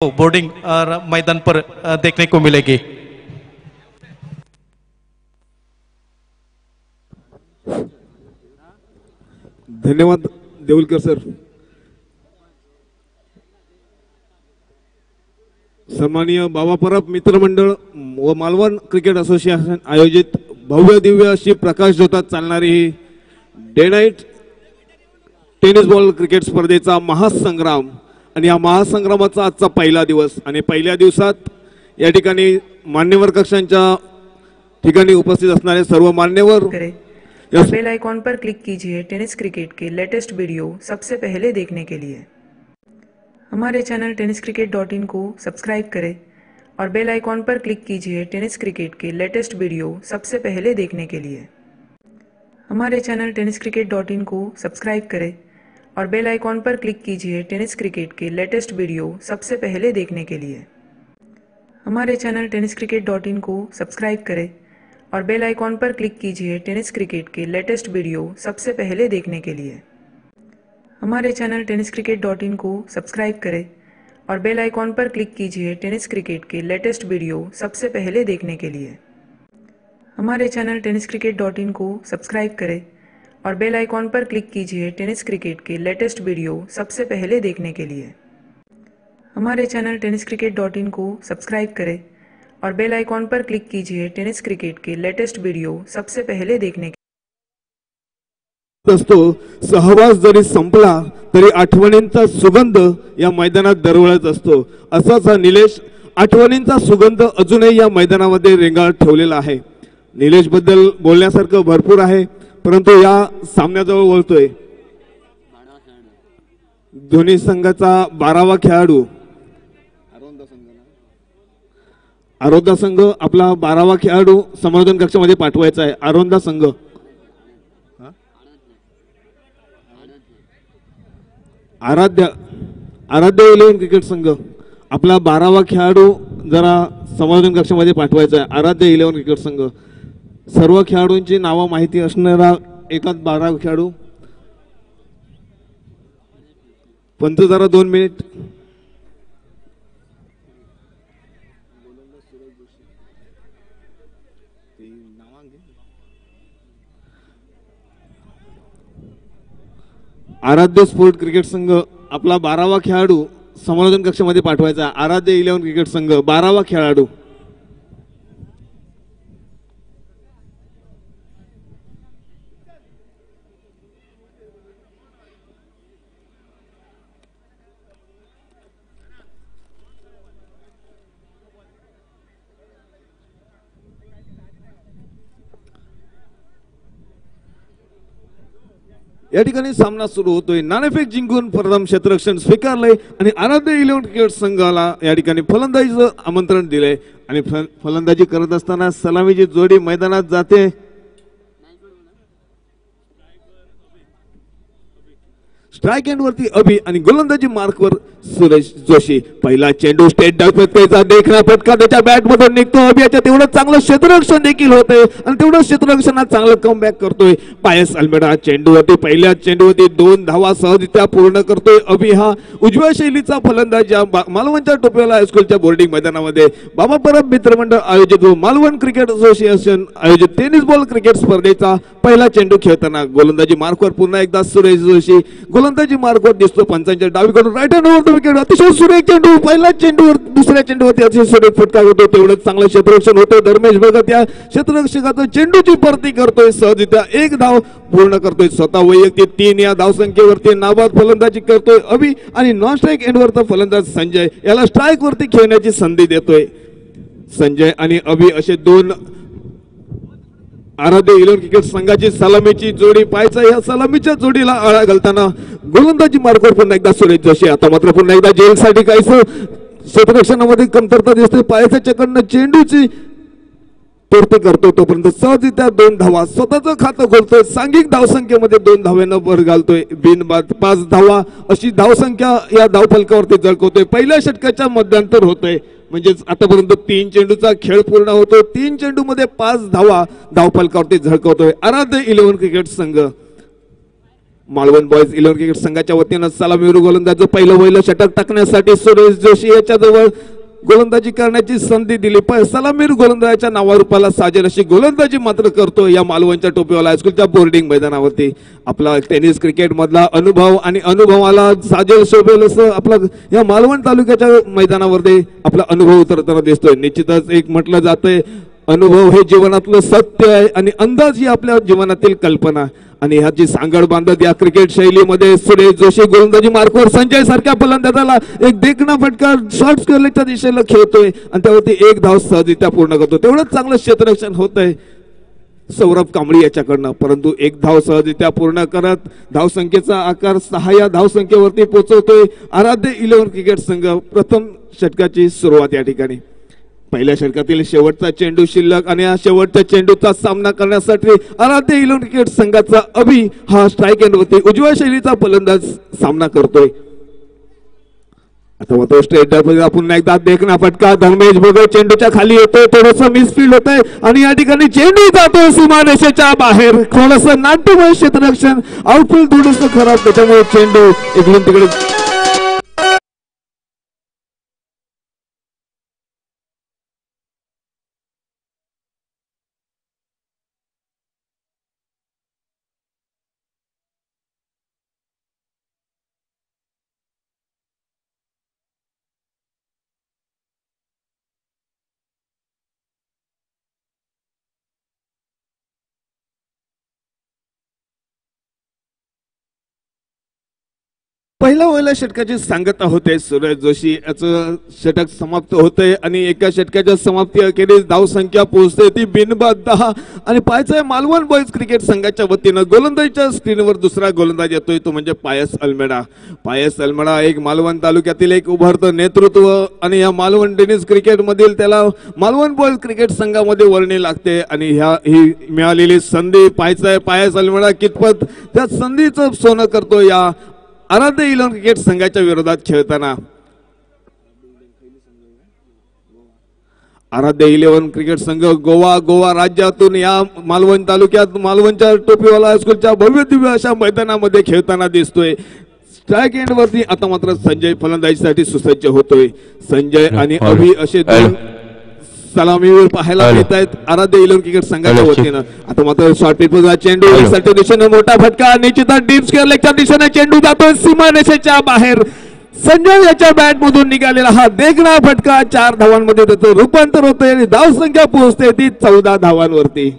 Boarding मैदान पर देखने को मिलेगी। धन्यवाद देऊलकर सर। सन्माननीय बाबा परब मित्रमंडळ व मालवण क्रिकेट असोसिएशन आयोजित भव्य दिव्य अशी प्रकाश ज्योतात चालणारी ही day night tennis ball cricket स्पर्धेचा महासंग्राम आणि या महासंग्रामाचा आजचा पहिला दिवस आणि पहिल्या दिवसात या ठिकाणी मान्यवर कक्षांच्या ठिकाणी उपस्थित असणारे सर्व मान्यवर बेल आइकॉन पर क्लिक कीजिए टेनिस क्रिकेट के लेटेस्ट वीडियो सबसे पहले देखने के लिए। हमारे चैनल tenniscricket.in को सब्सक्राइब करें और बेल आइकॉन पर क्लिक कीजिए टेनिस क्रिकेट के लेटेस्ट वीडियो सबसे पहले देखने के लिए। हमारे चैनल tenniscricket.in को सब्सक्राइब करें और बेल आइकॉन पर क्लिक कीजिए टेनिस क्रिकेट के लेटेस्ट वीडियो सबसे पहले देखने के लिए। हमारे चैनल tenniscricket.in को सब्सक्राइब करें और बेल आइकॉन पर क्लिक कीजिए टेनिस क्रिकेट के लेटेस्ट वीडियो सबसे पहले देखने के लिए। हमारे चैनल tenniscricket.in को सब्सक्राइब करें और बेल आइकॉन पर क्लिक कीजिए टेनिस क्रिकेट के लेटेस्ट वीडियो सबसे पहले देखने के लिए। हमारे चैनल tenniscricket.in को सब्सक्राइब करें और बेल आइकॉन पर क्लिक कीजिए टेनिस क्रिकेट के लेटेस्ट वीडियो सबसे पहले देखने के लिए। हमारे चैनल tenniscricket.in को सब्सक्राइब करें और बेल आइकॉन पर क्लिक कीजिए टेनिस क्रिकेट के लेटेस्ट वीडियो सबसे पहले देखने असतो। सहवास जरी संपला तरी आठवणींचा सुगंध या मैदानात दरवळत असतो। असाच हा निलेश आठवणींचा सुगंध अजूनही या मैदानामध्ये रेंगाळत ठेवलेला आहे। निलेश बद्दल बोलण्यासारखं भरपूर आहे, परंतु या सामन्याजवळ वळतोय दोन्ही संघाचा 12वा खेळाडू आरोधा संघ आपला 12वा खेळाडू संवर्धन कक्षामध्ये पाठवायचा आहे। आरोधा संघ आराध्य 11 क्रिकेट संघ आपला 12वा खेळाडू जरा संवर्धन कक्षामध्ये पाठवायचा आहे। आराध्य 11 क्रिकेट संघ सर्व खेळाडूंची नावं माहिती असणारा एकाच 12 खेळाडू। पंच जरा 2 मिनिट। आराध्य स्पोर्ट क्रिकेट संघ आपला 12वा खेळाडू संवर्धन कक्षामध्ये पाठवायचा। आराध्य 11 क्रिकेट संघ 12वा खेळाडू या ठिकाणी सामना सुरू होतोय। नाणेफेक जिंकून प्रथम क्षेत्ररक्षण स्वीकारले आणि आराध्य 11 क्रिकेट संघाला या ठिकाणी फलंदाजीचं आमंत्रण दिले आणि फलंदाजी करत असताना सलामीची जोडी मैदानात जाते। स्ट्राइक एंड वरती अभि आणि गोलंदाजी मार्कवर सुरेश जोशी। पहिला चेंडू स्टेट डायफेक्टचा देखणा फटका त्याच्या बॅट मधून निघतो। अभियाच्या तेवढं चांगलं क्षेत्ररक्षण देखील होतंय आणि तेवढं क्षेत्ररक्षणात चांगलं कमबॅक करतोय पायस अल्मेडा। चेंडूवरती पहिल्या चेंडूवरती 2 धावा सहजरित्या पूर्ण करतोय। अभि हा उजव्या शैलीचा फलंदाज या मालवणच्या टोपेवाला हायस्कूलच्या बोर्डिंग मैदानामध्ये बाबा परब मित्रमंडळ आयोजित व मालवण क्रिकेट असोसिएशन आयोजित टेनिस बॉल क्रिकेट स्पर्धेचा पहिला चेंडू खेळताना गोलंदाजी मार्कवर पुन्हा एकदा सुरेश जोशी। गोलंदाजी मार्कवर दिसतो पंचांच्या डावीकडून राईट हँड ओव्हर विकेट। अतिशय सुरेख चेंडू पहिला चेंडूवर दुसऱ्या चेंडूवरती अतिशय सुरेख फटका होतो। तेवढंच चांगलं क्षेत्ररक्षण होतं। धर्मेश भगत या क्षेत्ररक्षकाचं चेंडूची भरती करतोय सहजरित्या 1 धाव पूर्ण करतोय। स्वतः वैयक्तिक 3 या धावसंख्येवरती नाबाद फलंदाजी करतोय अभि आणि नॉन स्ट्राइक एंडवरचा फलंदाज संजय याला स्ट्राइक वरती खेळण्याची संधी देतोय। संजय आणि अभि असे 2 आराध्य 11 क्रिकेट संघाची सलामीची जोडी पाहायचा। या सलामीच्या जोडीला आळा घालताना गोलंदाजी मार्कवर पुन्हा एकदा सुरेश जोशी। आता मात्र पुन्हा एकदा जेलसाठी काहीसं क्षेत्ररक्षणामध्ये कमतरता दिसते। पायाच्या चकडनं चेंडूची पूर्ती करतोय तोपर्यंत सहजरित्या 2 धावा स्वतःचं खातं खोलतोय। सांघिक धावसंख्येमध्ये 2 धाव्यानं भर घालतोय। बिनबाद 5 धावा अशी धावसंख्या या धावफलकावरती झळकवतोय। पहिल्या षटकाच्या मध्यांतर होतोय म्हणजेच आतापर्यंत 3 चेंडूचा खेळ पूर्ण होतो। 3 चेंडूमध्ये 5 धावा धावफलकावरती झळकवतोय आराध्य 11 क्रिकेट संघ। मालवण बॉयज 11 क्रिकेट संघाच्या वतीनं सलामीवीर गोलंदाज पहिलं षटक टाकण्यासाठी सुरेश जोशी याच्याजवळ गोलंदाजी करण्याची संधी दिली, पण सलामीवीर गोलंदाजाच्या नावारूपाला साजेल अशी गोलंदाजी मात्र करतो या मालवणच्या टोपीवाला हायस्कूलच्या बोर्डिंग मैदानावरती. आपला टेनिस क्रिकेट मधला अनुभव आणि अनुभवाला साजेल शोभेल असं आपला या मालवण तालुक्याच्या मैदानावरती आपला अनुभव उतरताना दिसतोय. निश्चितच एक म्हटलं जातंय अनुभव हे जीवनातलं सत्य आहे आणि अंदाज ही आपल्या जीवनातील कल्पना. आणि ह्याची सांगड बांधत या क्रिकेट शैलीमध्ये सुरेश जोशी गोलंदाजी मार्कवर संजय सारख्या फलंदाजाला एक देखणा फटका शॉर्ट स्कोरच्या दिशेला खेळतोय आणि त्यावरती एक धाव सहजरित्या पूर्ण करतो. तेवढंच चांगलं क्षेत्ररक्षण होतंय सौरभ कांबळी याच्याकडनं, परंतु एक धाव सहजरित्या पूर्ण करत धावसंख्येचा आकार 6 या धावसंख्येवरती पोहोचवतोय आराध्य 11 क्रिकेट संघ. प्रथम षटकाची सुरुवात या ठिकाणी. पहिल्या षटकातील शेवटचा चेंडू शिल्लक आणि या शेवटच्या चेंडूचा सामना करण्यासाठी आराध्य 11 क्रिकेट संघाचा अभि हा स्ट्राईक एंडवरती उजव्या शैलीचा फलंदाज सामना करतोय. आता मात्र स्ट्रेट ड्राइव्ह पुन्हा एकदा देखना फटका धर्मेश भोगळे चेंडूच्या खाली येतोय, थोडंसं मिसफील्ड होतंय आणि या ठिकाणी चेंडू जातोय सीमारेषेच्या बाहेर. थोडंसं नाट्यमय क्षेत्ररक्षण, आउटफील्ड थोडंसं खराब, त्याच्यामुळे चेंडू इकडून तिकडे पहिल्या षटकाची सांगता होते. सुरेश जोशी याचं षटक समाप्त होते आणि एका षटकाच्या समाप्ती अखेरीस धावसंख्या पोहोचते ती बिनबाद 10. आणि पाहायचंय मालवण बॉयज क्रिकेट संघाच्या वतीनं गोलंदाजीच्या स्क्रीनवर दुसरा गोलंदाज येतोय, तो म्हणजे पायस अल्मेडा. पायस अल्मेडा एक मालवण तालुक्यातील एक उभरतं नेतृत्व आणि या मालवण टेनिस क्रिकेट मधील त्याला मालवण बॉयज क्रिकेट संघामध्ये वर्णी लागते. आणि ही मिळालेली संधी पाहायचंय पायस अल्मेडा कितपत त्या संधीचं सोनं करतो या आराध्य 11 क्रिकेट संघाच्या विरोधात खेळताना. आराध्य 11 क्रिकेट संघ गोवा राज्यातून या मालवण तालुक्यात मालवणच्या टोपीवाला हायस्कूलच्या भव्य दिव्य अशा मैदानामध्ये खेळताना दिसतोय. स्ट्राईक एंड वरती आता मात्र संजय फलंदाजीसाठी सुसज्ज होतोय. संजय आणि अभि असे दोन सलामीवीर पाहायला मिळत आहेत आराध्य 11 क्रिकेट संघाच्या वतीनं. आता मात्र शॉर्ट पिच चेंडू एक्सच्या दिशेने मोठा फटका, निश्चितच डीप स्क्वेअर लेगच्या दिशेने चेंडू जातोय सीमारेषेच्या बाहेर. संजय याच्या बॅट मधून निघालेला हा देखणा फटका 4 धावांमध्ये त्याचं रूपांतर होतंय आणि धावसंख्या पोहोचते ती 14 धावांवरती.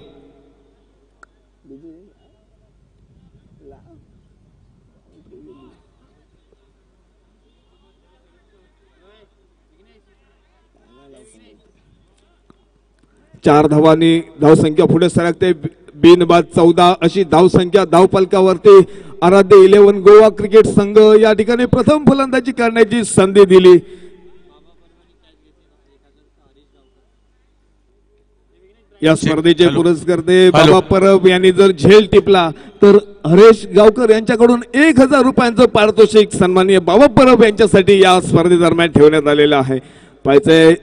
चार धावांनी धावसंख्या पुढे सरकते. बिनबाद 14 अशी धावसंख्या धावफलकावरती आराध्य 11 गोवा क्रिकेट संघ या ठिकाणी प्रथम फलंदाजी करण्याची संधी दिली. या स्पर्धेचे पुरस्कर्ते बाबा परब यांनी जर झेल टिपला तर हरेश गावकर यांच्याकडून 1000 रुपयांचं पारितोषिक सन्माननीय बाबा परब यांच्यासाठी या स्पर्धेदरम्यान ठेवण्यात आलेलं आहे. पाहिजे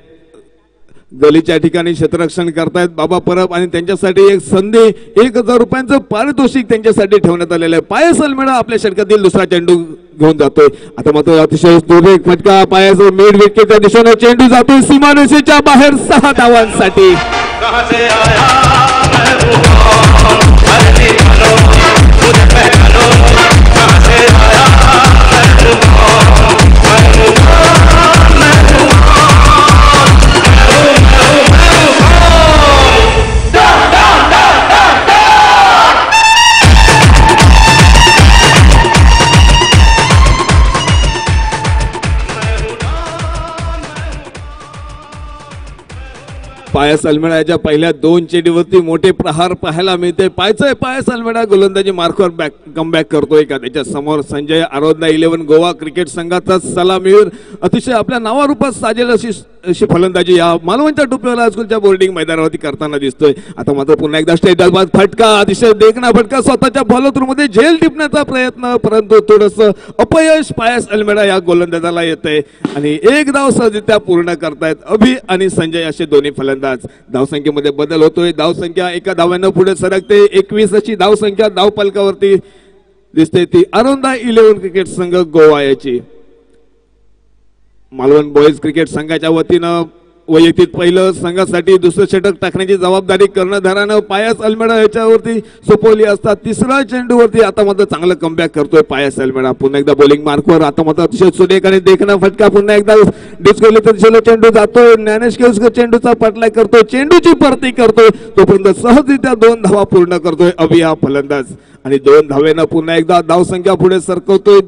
गलीच्या ठिकाणी क्षेत्ररक्षण करतायत बाबा परब आणि त्यांच्यासाठी एक संधी 1000 रुपयांचं पारितोषिक त्यांच्यासाठी ठेवण्यात आलेलं आहे. पायस अल्मेडा आपल्या षटकातील दुसरा चेंडू घेऊन जातोय. आता मात्र अतिशय सुरेख फटका पायस मिड विकेटच्या दिशेने चेंडू जातोय सीमारेषेच्या बाहेर 6 धावांसाठी. पायस अल्मेडा याच्या पहिल्या 2 चेंडूवरती मोठे प्रहार पाहायला मिळते. पायस अल्मेडा गोलंदाजी मार्कवर कमबॅक करतोय का. त्याच्या समोर संजय आराध्य 11 गोवा क्रिकेट संघाचा सलामीवीर अतिशय आपल्या नावारूपात साजेल अशी फलंदाजी या मालवणच्या टोपीवाला हायस्कूलच्या बोर्डिंग मैदानावरती करताना दिसतोय. आता मात्र पुन्हा एकदा स्ट्रेट ड्राइव्ह फटका, अतिशय देखणा फटका, स्वतःच्या फॉलोथ्रू मध्ये झेल टिपण्याचा प्रयत्न, परंतु थोडंसं अपयश पायस अल्मेडा या गोलंदाजाला येतंय आणि एक धाव सहजरित्या पूर्ण करतायत अभि आणि संजय असे दोन्ही फलंदाज. धावसंख्येमध्ये बदल होतोय. धावसंख्या एका धाव्यानं पुढे सरकते. 21 अशी धावसंख्या धावफलकावरती दिसते ती अरुंदा 11 क्रिकेट संघ गोवा याची. मालवण बॉयज क्रिकेट संघाच्या वतीनं वैयक्तिक पहिलं संघासाठी दुसरं षटक टाकण्याची जबाबदारी कर्णधारानं पायस अल्मेडा याच्यावरती सोपवली असता तिसरा चेंडूवरती आता मात्र चांगलं कमबॅक करतोय पायस अल्मेडा. पुन्हा एकदा बॉलिंग मार्कवर आता मात्र अतिशय सुरेख आणि देखणा फटका. पुन्हा एकदा डिस्कवली तर दिशेला चेंडू जातोय. ज्ञानेश केळकर चेंडूचा पाठलाग करतोय, चेंडूची परती करतोय, तोपर्यंत सहजरित्या 2 धावा पूर्ण करतोय अभिया फलंदाज आणि 2 धावेनं पुन्हा एकदा धावसंख्या पुढे सरकवतोय.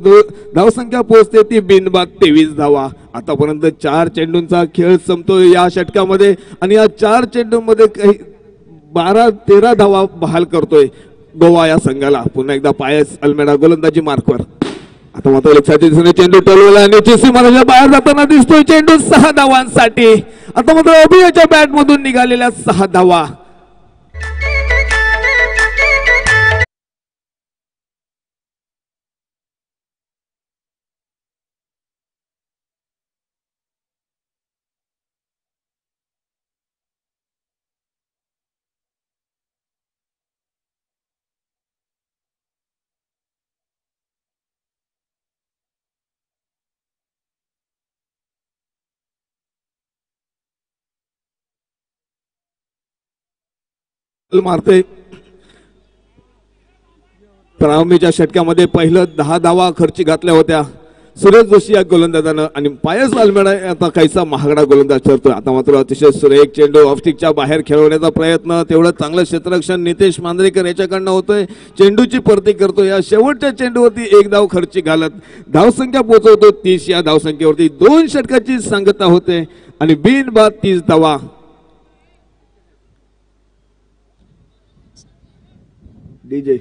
धावसंख्या पोहोचते ती बिनबाद 23 धावा. आतापर्यंत 4 चेंडूंचा खेळ संपतोय या षटकामध्ये आणि या 4 चेंडूंमध्ये काही 12-13 धावा बहाल करतोय गोवा या संघाला. पुन्हा एकदा पायस अल्मेडा गोलंदाजी मार्कवर. आता मात्र लक्षात दिसून चेंडू टोलवला आणि चेसी मारायच्या बाहेर जाताना दिसतोय चेंडू 6 धावांसाठी. आता मात्र अभियाच्या बॅट मधून निघालेल्या 6 धावा. मारते. प्रारंभीच्या षटकामध्ये पहिलं 10 धावा खर्ची घातल्या होत्या सुरेश जोशी या गोलंदाजानं आणि पायस अल्मेडा आता काहीसा महागडा गोलंदाज ठरतोय. आता मात्र अतिशय सुरेख चेंडू ऑफस्टिकच्या बाहेर खेळवण्याचा प्रयत्न, तेवढं चांगलं क्षेत्ररक्षण नितेश मांजरेकर याच्याकडनं होतोय. चेंडूची परती करतोय. या शेवटच्या चेंडूवरती 1 धाव खर्ची घालत धावसंख्या पोहोचवतो 30. या धावसंख्येवरती 2 षटकाची सांगता होते आणि बिनबाद 30 धावा. डीजे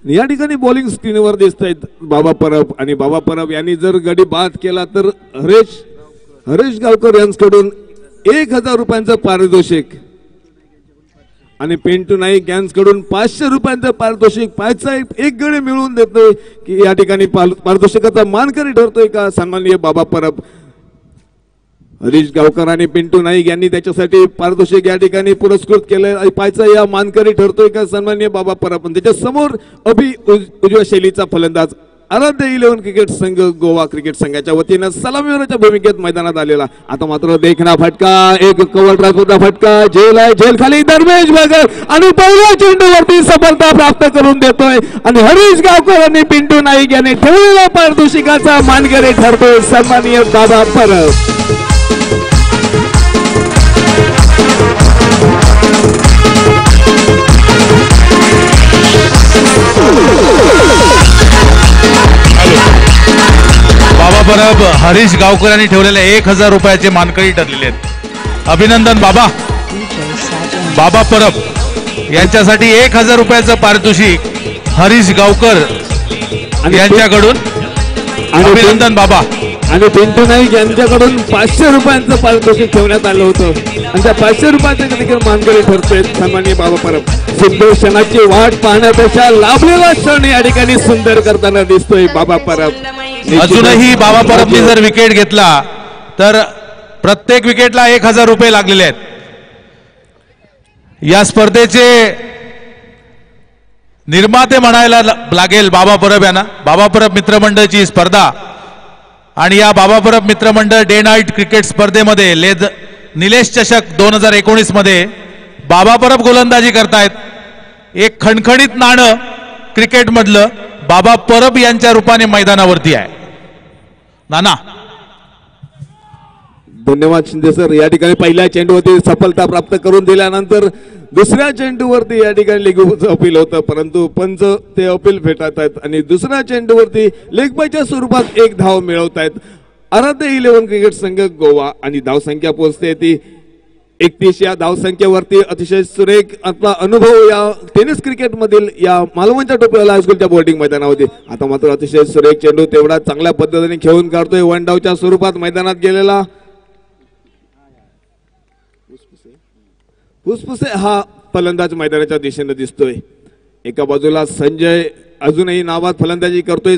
या ठिकाणी बॉलिंग स्क्रीनवर दिसत आहेत बाबा परब आणि बाबा परब यांनी जर गडी बाद केला तर हरेश गावकर यांच्याकडून 1000 रुपयांचं पारितोषिक आणि पिंटू नाईक यांच्याकडून 500 रुपयांचं पारितोषिक. पायचा एक गडी मिळवून देतोय की या ठिकाणी पारितोषिकाचा मानकरी ठरतोय का सन्माननीय बाबा परब. हरीश गावकर आणि पिंटू नाईक यांनी त्याच्यासाठी पारितोषिक या ठिकाणी पुरस्कृत केलं. पायचा या मानकरी ठरतोय का सन्माननीय बाबा परब. त्याच्या समोर उजव्या शैलीचा फलंदाज आराध्य 11 क्रिकेट संघ गोवा क्रिकेट संघाच्या वतीनं सलामीवरच्या भूमिकेत मैदानात आलेला. आता मात्र देखणा फटका, एक कव्हर ड्राईव्हचा फटका, झेल आहे, झेल खाली धर्मेश भगत आणि पहिल्या चेंडूवरती सफलता प्राप्त करून देतोय आणि हरीश गावकर आणि पिंटू नाईक यांनी ठेवलेल्या पारितोषिकाचा मानकरी ठरतोय सन्माननीय बाबा परब. बाबा परब हरीश गावकर यांनी ठेवलेले 1000 रुपयाचे मानकरी ठरलेले आहेत. अभिनंदन बाबा. बाबा परब यांच्यासाठी 1000 रुपयाचं पारितोषिक हरीश गावकर यांच्याकडून. अभिनंदन बाबा. आणि पिंटू नाईक यांच्याकडून 500 रुपयांचं पारितोषिक ठेवण्यात आलं होतं आणि त्या 500 रुपयाचे देखील मानकरी ठरतोय सन्माननीय बाबा परब. सुंदर क्षणाची वाट पाहण्यापेक्षा लाभलेला क्षण या ठिकाणी सुंदर करताना दिसतोय बाबा परब. अजूनही बाबा परबने जर विकेट घेतला तर प्रत्येक विकेटला 1000 रुपये लागलेले आहेत. या स्पर्धेचे निर्माते म्हणायला लागेल बाबा परब यांना. बाबा परब मित्रमंडळची स्पर्धा आणि या बाबा परब मित्रमंडळ डे नाईट क्रिकेट स्पर्धेमध्ये निलेश चषक 2019 मध्ये बाबा परब गोलंदाजी करतायत. एक खणखणीत नाणं क्रिकेट मधलं बाबा परब यांच्या रूपाने मैदानावरती आहे. नाना धन्यवाद शिंदे सर. या ठिकाणी पहिल्या चेंडूवरती सफलता प्राप्त करून दिल्यानंतर दुसऱ्या चेंडूवरती या ठिकाणी लेग अपील होतं परंतु पंच ते अपील फेटाळत आहेत आणि दुसऱ्या चेंडूवरती लेगबायच्या स्वरूपात 1 धाव मिळवत आहेत आराध्य 11 क्रिकेट संघ गोवा आणि धावसंख्या पोहोचते ती 31 या धावसंख्येवरती अतिशय सुरेख आपला अनुभव या टेनिस क्रिकेट मधील या मालवणच्या टोपीवाला हायस्कूलच्या बोर्डिंग मैदानावरती. आता मात्र अतिशय सुरेख चेंडू तेवढा चांगल्या पद्धतीने खेळून काढतोय. वन डाऊच्या स्वरूपात मैदानात गेलेला फुसफुसे हा फलंदाज मैदानाच्या दिशेने दिसतोय. एका बाजूला संजय अजूनही नाबाद फलंदाजी करतोय.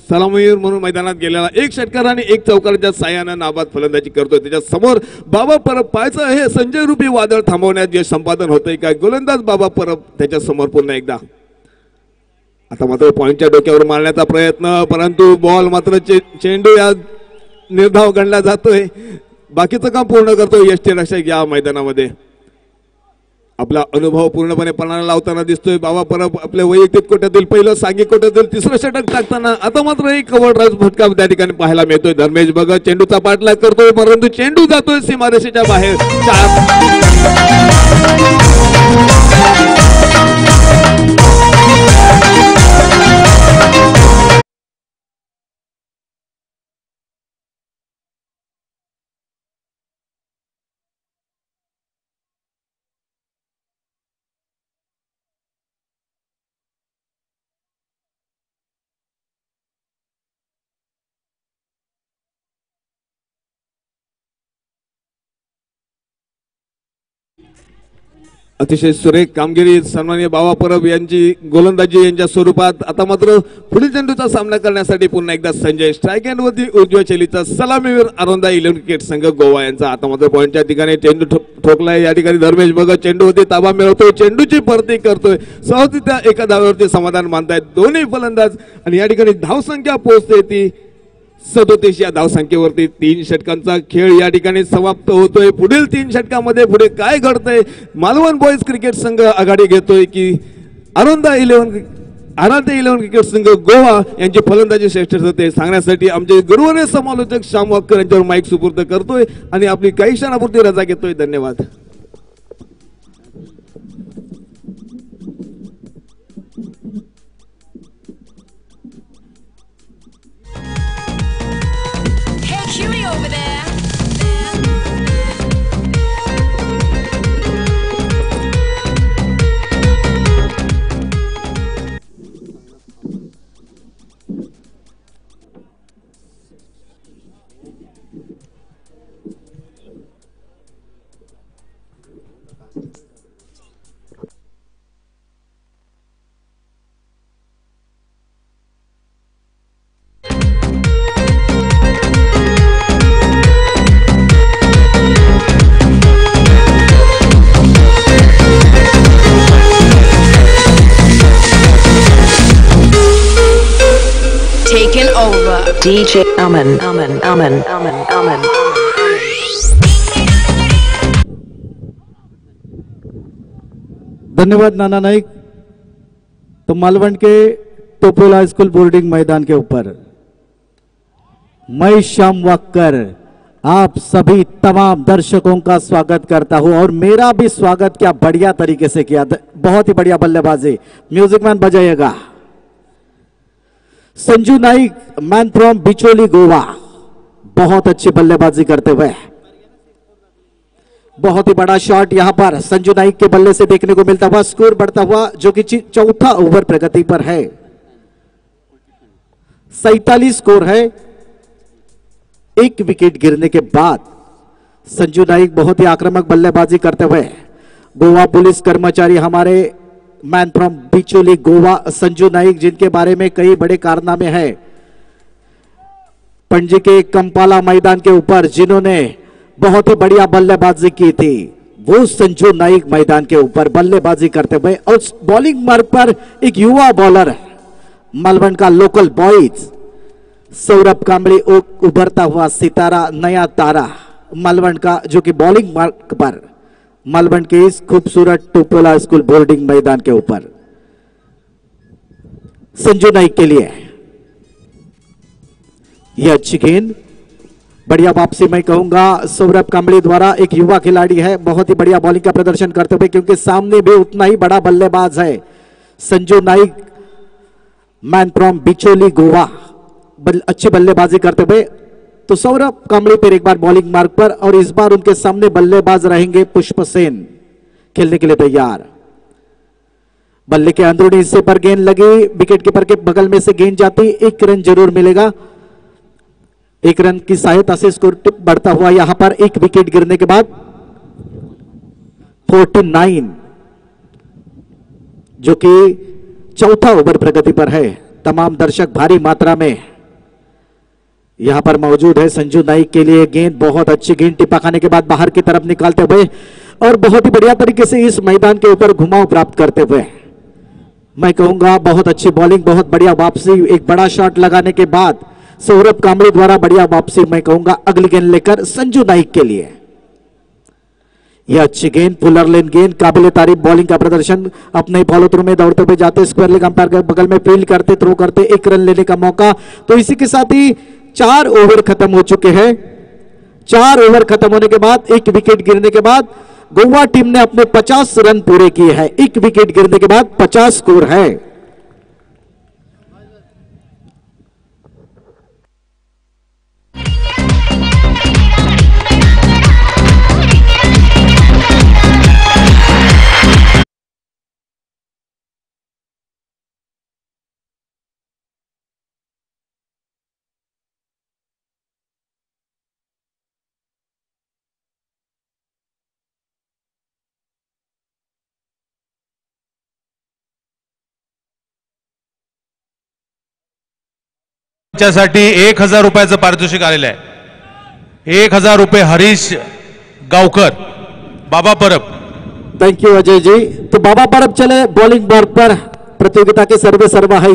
सलामीवीर म्हणून मैदानात गेलेला 1 षटकार आणि 1 चौकाराच्या साह्याने नाबाद फलंदाजी करतोय. त्याच्या समोर बाबा परब पाहायचं हे संजय रूपी वादळ थांबवण्यात यश संपादन होतंय काय. गोलंदाज बाबा परब त्याच्या समोर पुन्हा एकदा. आता मात्र पॉइंटच्या डोक्यावर मारण्याचा प्रयत्न, परंतु बॉल मात्र चेंडू या निर्धाव गणला जातोय. बाकीचं काम पूर्ण करतोय यष्टीरक्षक या मैदानामध्ये. आपला अनुभव पूर्णपणे पणाला लावताना दिसतोय बाबा परब. आपल्या वैयक्तिक कोट्यातील पहिलं, सांघिक कोट्यातील 3रं षटक टाकताना आता मात्र एक कव्हर ड्राइव्ह फटका त्या ठिकाणी पाहायला मिळतोय. धर्मेश भगत चेंडूचा पाठलाग करतोय, परंतु चेंडू जातोय सीमारेषेच्या बाहेर. अतिशय सुरेख कामगिरी सन्माननीय बाबा परब यांची गोलंदाजी यांच्या स्वरूपात. आता मात्र पुढील चेंडूचा सामना करण्यासाठी पुन्हा एकदा संजय. स्ट्राईक एंड वरती उजव्या शैलीचा सलामीवीर आरोंदा 11 क्रिकेट संघ गोवा यांचा. आता मात्र पॉइंटच्या ठिकाणी चेंडू ठोकलाय. या ठिकाणी धर्मेश भगत चेंडूवरती ताबा मिळवतोय, चेंडूची परती करतोय. सहजरित्या एका धावेवरती समाधान मानतायत दोन्ही फलंदाज आणि या ठिकाणी धावसंख्या पोहोचते ती 37 या धावसंख्येवरती. 3 षटकांचा खेळ या ठिकाणी समाप्त होतोय. पुढील 3 षटकामध्ये पुढे काय घडतंय, मालवण बॉईज क्रिकेट संघ आघाडी घेतोय की आरोंदा 11 क्रिकेट संघ गोवा यांची फलंदाजी श्रेष्ठ ते सांगण्यासाठी आमचे गुरुवारी समालोचक श्याम वाक्कर यांच्यावर माईक सुपूर्द करतोय आणि आपली काही क्षणापुरती रजा घेतोय. धन्यवाद. Taken over. DJ Aman. धन्यवाद नाना नाइक। तो मालवण के टोपोला स्कूल बोर्डिंग मैदान के ऊपर मैं श्याम वाक्कर आप सभी तमाम दर्शकों का स्वागत करता हूं और मेरा भी स्वागत क्या बढ़िया तरीके से किया, बहुत ही बढ़िया बल्लेबाजी। म्यूजिक मैन बजाइएगा। संजू नाइक मैन फ्रॉम बिचोली गोवा, बहुत अच्छी बल्लेबाजी करते हुए बहुत ही बड़ा शॉट यहां पर संजू नाइक के बल्ले से देखने को मिलता हुआ। स्कोर बढ़ता हुआ जो कि चौथा ओवर प्रगति पर है। 47 स्कोर है। एक विकेट गिरने के बाद संजू नाइक बहुत ही आक्रामक बल्लेबाजी करते हुए गोवा पुलिस कर्मचारी हमारे मैन फ्रॉम बिचोली गोवा संजू नाइक, जिनके बारे में कई बड़े कारनामे हैं पणजी के कंपाला मैदान के ऊपर, जिन्होंने बहुत ही बढ़िया बल्लेबाजी की थी, वो संजू नाइक मैदान के ऊपर बल्लेबाजी करते हुए। और बॉलिंग मार्ग पर एक युवा बॉलर मालवण का लोकल बॉयज सौरभ कांबळे, उभरता हुआ सितारा, नया तारा मालवण का, जो कि बॉलिंग मार्ग पर मालवण के इस खूबसूरत टोपोला स्कूल बोर्डिंग मैदान के ऊपर संजू नाइक के लिए यह अच्छी गेंद, बढ़िया वापसी मैं कहूंगा सौरभ कांबळे द्वारा। एक युवा खिलाड़ी है, बहुत ही बढ़िया बॉलिंग का प्रदर्शन करते हुए, क्योंकि सामने भी उतना ही बड़ा बल्लेबाज है संजू नाइक मैन फ्रॉम बिचोली गोवा, अच्छी बल्लेबाजी करते हुए। तो सौरभ कांबळे फिर एक बार बॉलिंग मार्क पर और इस बार उनके सामने बल्लेबाज रहेंगे पुष्प सेन। खेलने के लिए तैयार। बल्ले के अंदरूनी हिस्से पर गेंद लगी, विकेट कीपर के बगल में से गेंद जाती, 1 रन जरूर मिलेगा। 1 रन की सहायता से स्कोर बढ़ता हुआ यहां पर 1 विकेट गिरने के बाद 49, जो कि चौथा ओवर प्रगति पर है। तमाम दर्शक भारी मात्रा में यहां पर मौजूद है। संजू नाइक के लिए गेंद, बहुत अच्छी गेंद टिपा खाने के बाद बाहर की तरफ निकालते हुए और बहुत ही बढ़िया तरीके से इस मैदान के ऊपर घुमाव प्राप्त करते हुए, मैं कहूंगा बहुत अच्छी बॉलिंग, बहुत बढ़िया वापसी। एक बड़ा शॉट लगाने के बाद सौरभ कांबळे द्वारा बढ़िया वापसी, मैं कहूंगा अगली गेंद लेकर संजू नाइक के लिए। यह अच्छी गेंद, पुलर लेन गेंद, काबिल तारीफ बॉलिंग का प्रदर्शन। अपने फॉलो थ्रू में दौड़ते हुए जाते, स्क्वायर लेग अंपायर के बगल में फील्ड करते, थ्रो करते, 1 रन लेने का मौका। तो इसी के साथ ही 4 ओवर खत्म हो चुके हैं। 4 ओवर खत्म होने के बाद 1 विकेट गिरने के बाद गोवा टीम ने अपने 50 रन पूरे किए हैं। 1 विकेट गिरने के बाद 50 स्कोर है। साठी 1000 रुपयाचं पारितोषिक आलेलं आहे। 1000 रुपये हरीश गावकर, बाबा परब। Thank you Ajay ji. तो बाबा परब चले बॉलिंग मार्क पर, प्रतियोगिता के सर्वे सर्वा है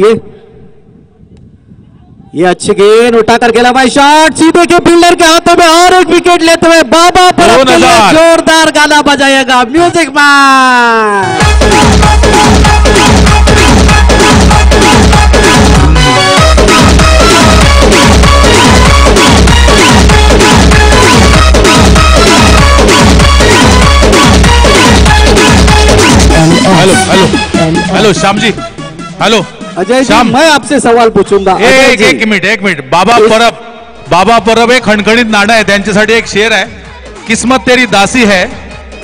ये अच्छी गेंद उठाकर खेला भाई, शॉट सीधे के फील्डर के हाथों में और 1 विकेट लेते हुए बाबा परब के लिए जोरदार गाना बजाएगा music man. Hello hello hello Shyam ji, hello Ajay ji, Shyam, मैं आपसे सवाल पूछूंगा। एक मिनिट। बाबा परब एक खणखणीत नाणं आहे, त्यांच्यासाठी एक शेर आहे। किस्मत तेरी दासी है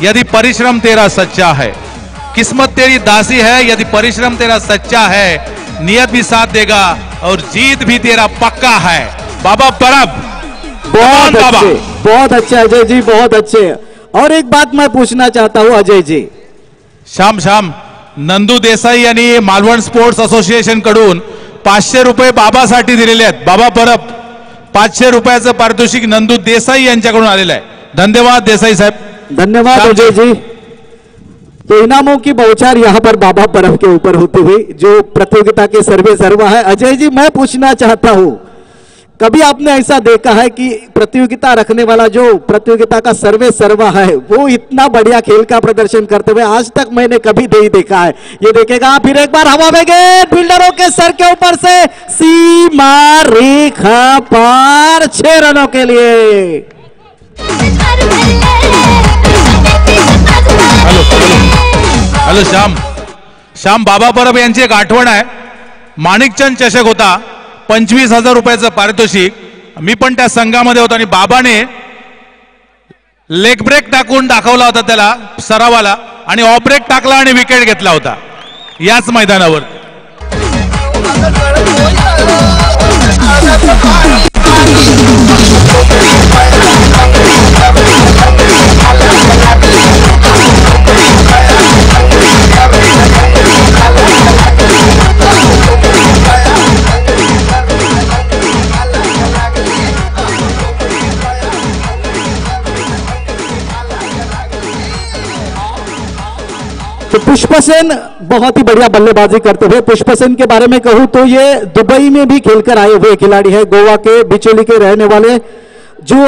यदि परिश्रम तेरा सच्चा है, किस्मत तेरी दासी है यदि परिश्रम तेरा सच्चा है, नियत भी साथ देगा और जीत भी तेरा पक्का है। बाबा परब, बहुत अच्छे अजय जी, बहुत अच्छे। और एक बात मैं पूछना चाहता हूं अजय जी, श्याम, नंदू देसाई यांनी मालवण स्पोर्ट्स असोसिएशन कडून 500 रुपये बाबासाठी दिलेले आहेत। बाबा परब 500 रुपयाचं पारितोषिक नंदू देसाई यांच्याकडून आलेलं आहे। धन्यवाद देसाई साहब, धन्यवाद अजय जी। तो इनामों की बौछार यहां पर बाबा परब के ऊपर होती हुई, जो प्रतियोगिता के सर्वे सर्वा है। अजय जी, मैं पूछना चाहता हूं, कभी आपने ऐसा देखा है कि प्रतियोगिता रखने वाला जो प्रतियोगिता का सर्वे सर्वा है वो इतना बढ़िया खेल का प्रदर्शन करते हुए आज तक मैंने कभी नहीं देखा है। ये देखेगा फिर एक बार हवा में गेंद, फील्डरों के सर के ऊपर से सीमा रेखा पार, 6 रनों के लिए। हॅलो श्याम, बाबा परब यांची एक आठवण आहे। माणिकचंद चषक होता, 25,000 रुपयाचं पारितोषिक। मी पण त्या संघामध्ये होतो आणि बाबाने लेग ब्रेक टाकून दाखवला होता त्याला सरावाला, आणि ऑफ ब्रेक टाकला आणि विकेट घेतला होता याच मैदानावर। तो पुष्प सेन बहुत ही बढ़िया बल्लेबाजी करते हुए, पुष्प सेन के बारे में कहूं तो ये दुबई में भी खेलकर आए हुए खिलाड़ी है। गोवा के बिचोली के रहने वाले, जो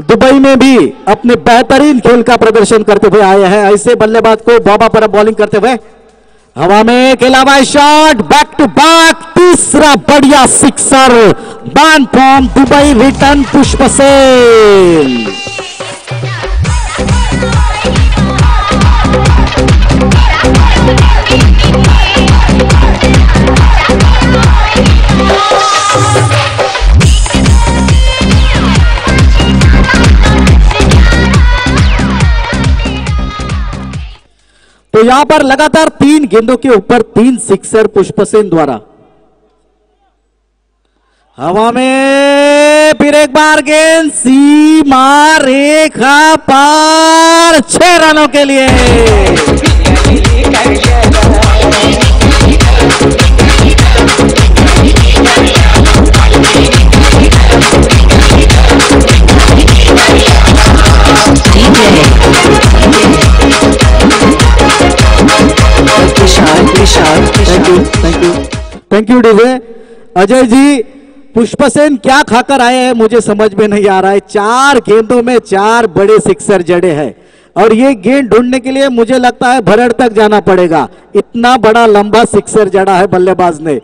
दुबई में भी अपने बेहतरीन खेल का प्रदर्शन करते हुए आए हैं। ऐसे बल्लेबाज को बाबा परब बॉलिंग करते हुए हवा में खेला हुआ शॉट, बैक टू बैक, तीसरा बढ़िया sixer, ban from Dubai return पुष्प सेन। तो यहां पर लगातार 3 गेंदों के ऊपर 3 सिक्सर पुष्पसेन द्वारा। हवा में फिर एक बार गेंद सीमा रेखा पार, 6 रनों के लिए। Thank you DJ. Ajay ji, Pushpasen क्या खाकर आए हैं मुझे समझ में नहीं आ रहा है। 4 गेंदों में 4 बड़े सिक्सर जड़े हैं और ये गेंद ढूंढने के लिए मुझे लगता है भरड़ तक जाना पड़ेगा, इतना बड़ा लंबा सिक्सर जड़ा है बल्लेबाज ने।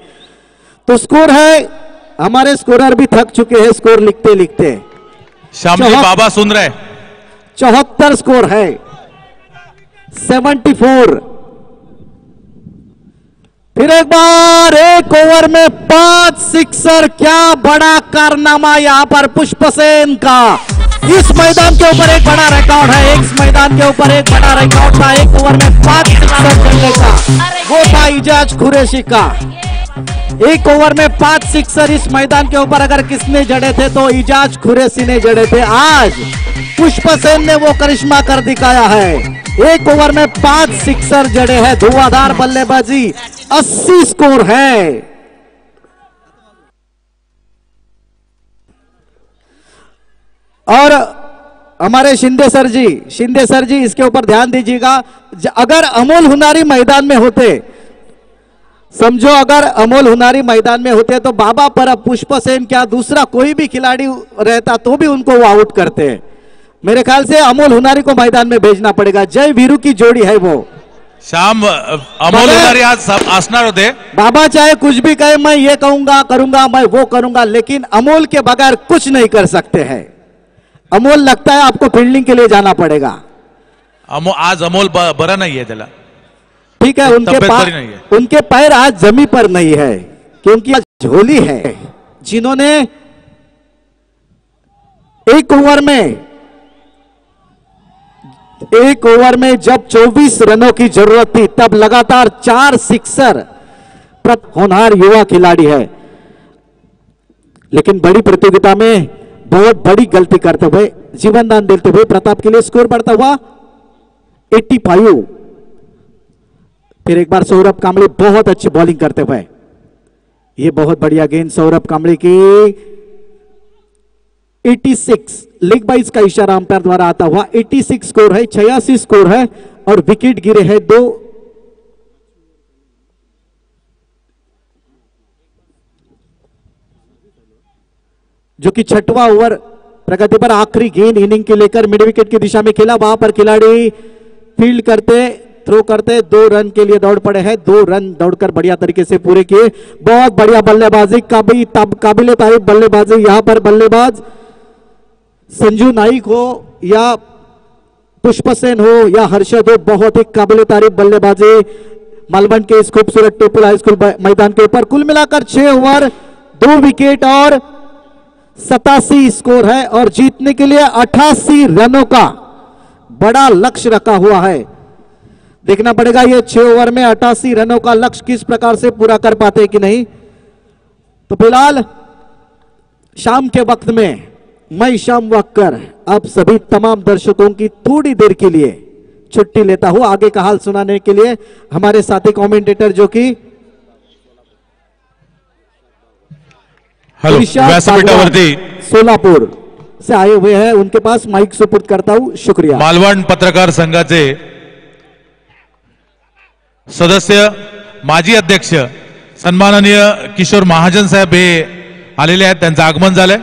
तो स्कोर है, हमारे स्कोरर भी थक चुके हैं स्कोर लिखते लिखते। श्याम जी, बाबा सुन रहे, 74 स्कोर है, 74। फिर एक बार एक ओवर में 5 सिक्सर, क्या बड़ा कारनामा यहां पर पुष्पसेन का। इस मैदान के ऊपर एक बड़ा रिकॉर्ड है, इस मैदान के ऊपर एक बड़ा रिकॉर्ड था। एक ओवर में 5 सिक्सर करने का वो था इजाज कुरैशी का। एक ओवर में 5 सिक्सर इस मैदान के ऊपर अगर किसने जड़े थे तो इजाज कुरैशी ने जड़े थे। आज पुष्पसेन ने वो करिश्मा कर दिखाया है, एक ओवर में 5 सिक्सर जड़े हैं, धुआंधार बल्लेबाजी, 80 स्कोर है। और हमारे शिंदे सर जी इसके ऊपर ध्यान दीजिएगा। अगर अमोल हुनारी मैदान में होते, समझो अगर अमोल हुनारी मैदान में होते तो बाबा परब, पुष्पसेन, क्या दूसरा कोई भी खिलाड़ी रहता तो भी उनको वो आउट करते हैं। मेरे ख्याल से अमोल हुनारी को मैदान में भेजना पड़ेगा। जय वीरू की जोड़ी है वो। श्याम, अमोल हुनारी आज आसनार होते। बाबा चाहे कुछ भी कहे, मैं ये कहूंगा, करूंगा, मैं वो करूंगा, लेकिन अमोल के बगैर कुछ नहीं कर सकते हैं। अमोल लगता है आपको फील्डिंग के लिए जाना पड़ेगा। आज अमोल बरा नहीं है त्याला, ठीक है, उनके पैर आज जमी पर नहीं है क्योंकि आज झोली है। जिन्होंने एक ओवर में जब 24 रनों की जरूरत थी तब लगातार 4 सिक्सर, होनहार युवा खिलाड़ी है, लेकिन बड़ी प्रतियोगिता में बहुत बड़ी गलती करते हुए, जीवन दान देते हुए प्रताप के लिए स्कोर बढ़ता हुआ 85। फिर एक बार सौरभ कांबळे बहुत अच्छी बॉलिंग करते हुए, ये बहुत बढ़िया गेंद सौरभ कांबळे की। 86 लेग बाइज का इशारा अंपायर द्वारा आता हुआ 86 स्कोर है, 86 स्कोर है और विकेट गिरे हैं 2। जो कि 6वां ओवर प्रगति पर आखिरी गेंद इनिंग के लेकर मिड विकेट की दिशा में खेला। वहां पर खिलाड़ी फील्ड करते, थ्रो करते 2 रन के लिए दौड़ पड़े हैं। 2 रन दौड़कर बढ़िया तरीके से पूरे किए। बहुत बढ़िया बल्लेबाजी, काबिले तारीफ बल्लेबाजी। यहां पर बल्लेबाज संजू नाइक हो या पुष्पसेन हो या हर्षद हो, बहुत ही काबिले तारीफ बल्लेबाजी मालवण के इस खूबसूरत टेपल हाई स्कूल मैदान के ऊपर। कुल मिलाकर 6 ओवर 2 विकेट और 87 स्कोर है और जीतने के लिए 88 रनों का बड़ा लक्ष्य रखा हुआ है। देखना पड़ेगा ये 6 ओवर में 88 रनों का लक्ष्य किस प्रकार से पूरा कर पाते कि नहीं। तो फिलहाल शाम के वक्त में मैं शाम वक्कर अब सभी तमाम दर्शकों की थोड़ी देर के लिए छुट्टी लेता हूं। आगे का हाल सुनाने के लिए हमारे साथी कमेंटेटर जो कि व्यासपीठावरती सोलापुर से आए हुए हैं, उनके पास माइक सुपुर्द करता हूं। शुक्रिया। मालवण पत्रकार संघाचे सदस्य, माजी अध्यक्ष सन्माननीय किशोर महाजन साहेब हे आलेले आहेत, त्यांचं आगमन झालंय।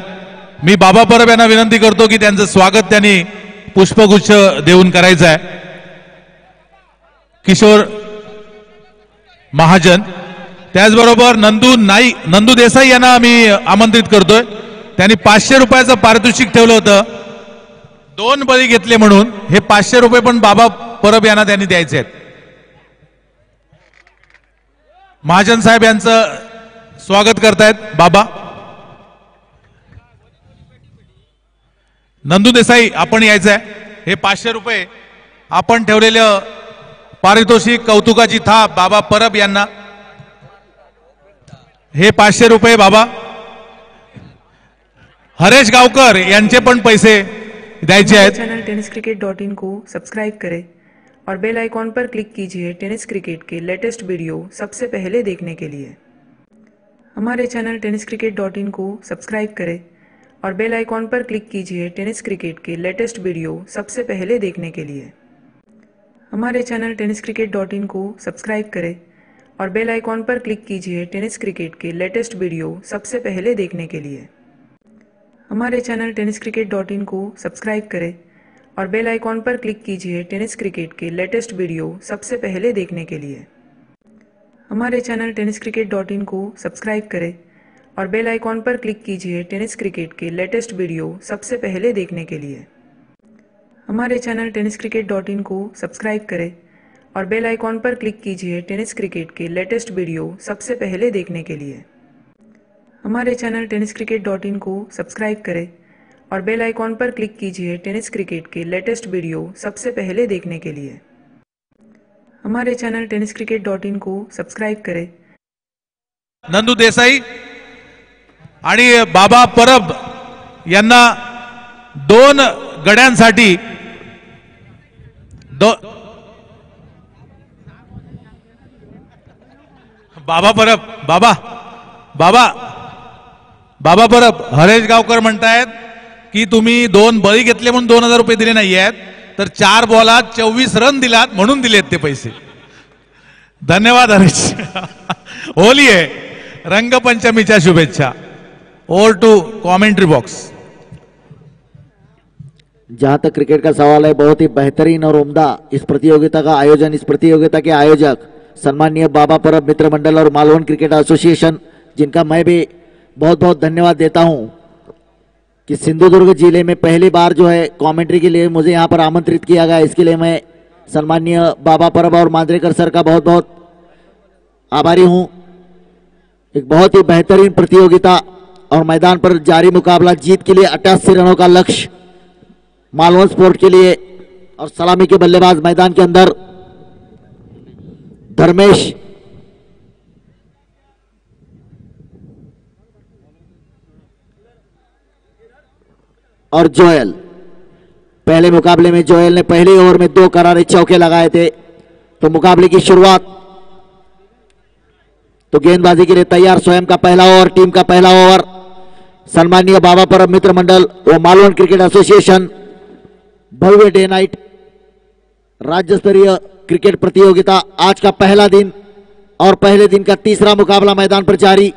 मी बाबा परब यांना विनंती करतो की त्यांचं स्वागत त्यांनी पुष्पगुच्छ देऊन करायचं आहे। किशोर महाजन, त्याचबरोबर नंदू देसाई यांना आम्ही आमंत्रित करतोय। त्यांनी 500 रुपयाचं पारितोषिक ठेवलं होतं, 2 बळी घेतले म्हणून हे 500 रुपये पण बाबा परब यांना त्यांनी द्यायचे आहेत। महाजन साहेब यांचं स्वागत करतायत बाबा। नंदू देसाई, आपण यायचं आहे। हे 500 रुपये आपण ठेवलेलं पारितोषिक कौतुकाची थाप बाबा परब यांना. हे 500 रुपये बाबा. हरेश गावकर यांचे पण पैसे द्यायचे आहेत. चैनल tenniscricket.in को सब्सक्राइब करें और बेल आइकॉन पर क्लिक कीजिए टेनिस क्रिकेट के लेटेस्ट वीडियो सबसे पहले देखने के लिए. हमारे चैनल tenniscricket.in को सब्सक्राइब करें और बेल आइकॉन पर क्लिक कीजिए टेनिस क्रिकेट के लेटेस्ट वीडियो सबसे पहले देखने के लिए. हमारे चैनल tenniscricket.in को सब्सक्राइब करें और बेल आइकॉन पर क्लिक कीजिए टेनिस क्रिकेट के लेटेस्ट वीडियो सबसे पहले देखने के लिए. हमारे चैनल tenniscricket.in को सब्सक्राइब करें और बेल आइकॉन पर क्लिक कीजिए टेनिस क्रिकेट के लेटेस्ट वीडियो सबसे पहले देखने के लिए. हमारे चैनल tenniscricket.in को सब्सक्राइब करें और बेल आइकॉन पर क्लिक कीजिए टेनिस क्रिकेट के लेटेस्ट वीडियो सबसे पहले देखने के लिए. हमारे चैनल tenniscricket.in को सब्सक्राइब करें और बेल आइकॉन पर क्लिक कीजिए टेनिस क्रिकेट के लेटेस्ट वीडियो सबसे पहले देखने के लिए. हमारे चैनल tenniscricket.in को सब्सक्राइब करें और बेल आइकॉन पर क्लिक कीजिए टेनिस क्रिकेट के लेटेस्ट वीडियो सबसे पहले देखने के लिए. हमारे चैनल tenniscricket.in को सब्सक्राइब करें. नंदू देसाई आणि बाबा परब यांना 2 गड्यांसाठी बाबा परब बाबा परब हरेश गावकर म्हणतायत की तुम्ही 2 बळी घेतले म्हणून 2000 रुपये दिले नाही आहेत, तर 4 बॉलात 24 रन दिलात म्हणून दिलेत ते पैसे. धन्यवाद हरेश. होली आहे, रंगपंचमीच्या शुभेच्छा. Over to commentary box. जहां तक क्रिकेट का सवाल है, बहुत ही बेहतरीन और उम्दा इस प्रतियोगिता का आयोजन, इस प्रतियोगिता के आयोजक सम्मानीय बाबा परब मित्र मंडल और मालवन क्रिकेट एसोसिएशन, जिनका मैं भी बहुत बहुत धन्यवाद देता हूं कि सिंधुदुर्ग जिले में पहली बार जो है कमेंट्री के लिए मुझे यहां पर आमंत्रित किया गया. इसके लिए मैं सम्मानीय बाबा परब और मांजरेकर सर का बहुत बहुत आभारी हूं. एक बहुत ही बेहतरीन प्रतियोगिता और मैदान पर जारी मुकाबला, जीत के लिए 88 रनों का लक्ष्य मालवन स्पोर्ट के लिए. और सलामी के बल्लेबाज मैदान के अंदर धर्मेश और जोयल. पहले मुकाबले में जोयल ने पहले ओवर में 2 करारे चौके लगाए थे. तो मुकाबले की शुरुआत, तो गेंदबाजी के लिए तैयार स्वयं का पहला ओवर, टीम का पहला ओवर. सम्मानीय बाबा परब मित्र मंडल व मालवन क्रिकेट एसोसिएशन भव्य डे नाइट राज्य स्तरीय क्रिकेट प्रतियोगिता, आज का पहला दिन और पहले दिन का तीसरा मुकाबला मैदान पर जारी.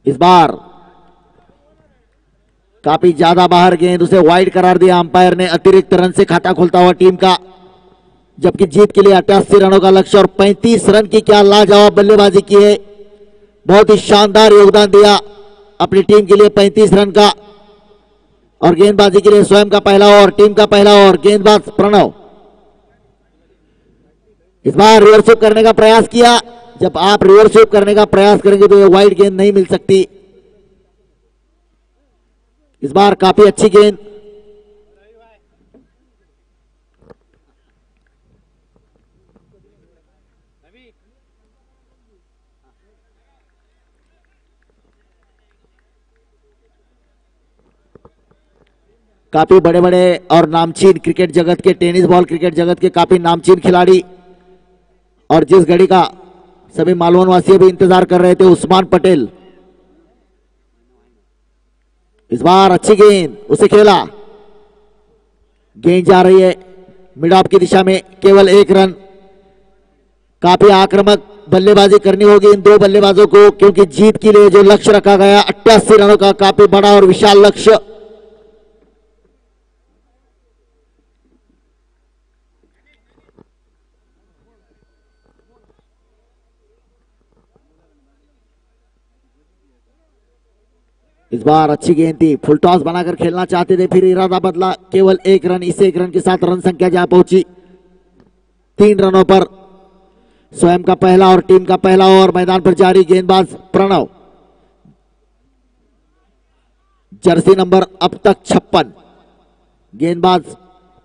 इस बार काफी ज्यादा बाहर गेंद, उसे वाइड करार दिया अंपायर ने. अतिरिक्त रन से खाता खुलता हुआ टीम का, जबकि जीत के लिए 88 रनों का लक्ष्य और 35 रन की क्या लाजवाब बल्लेबाजी की है. बहुत ही शानदार योगदान दिया अपनी टीम के लिए 35 रन का. और गेंदबाजी के लिए स्वयं का पहला ओवर, टीम का पहला ओवर. गेंदबाज प्रणव इस बार रिवर्स स्वीप करने का प्रयास किया. जब आप रिवर्स स्वीप करने का प्रयास करेंगे तो ये वाइड गेंद नहीं मिल सकती. इस बार काफी अच्छी गेंद. काफी बड़े बड़े और नामचीन क्रिकेट जगत के, टेनिस बॉल क्रिकेट जगत के काफी नामचीन खिलाड़ी, और जिस घड़ी का सभी मालवन वासी भी इंतजार कर रहे थे, उस्मान पटेल. इस बार अच्छी गेंद, उसे खेला. गेंद जा रही है मिड ऑफ की दिशा में, केवल 1 रन. काफी आक्रामक बल्लेबाजी करनी होगी इन 2 बल्लेबाजों को, क्योंकि जीत के लिए जो लक्ष्य रखा गया 88 रनों का काफी बड़ा और विशाल लक्ष्य. इस बार अच्छी गेंद थी, फुल टॉस बनाकर खेलना चाहते थे, फिर इरादा बदला. केवल 1 रन, इस 1 रन के साथ रन संख्या जहां पहुंची 3 रनों पर. स्वयं का पहला और टीम का पहला ओवर मैदान पर जारी. गेंदबाज प्रणव, जर्सी नंबर अब तक 56. गेंदबाज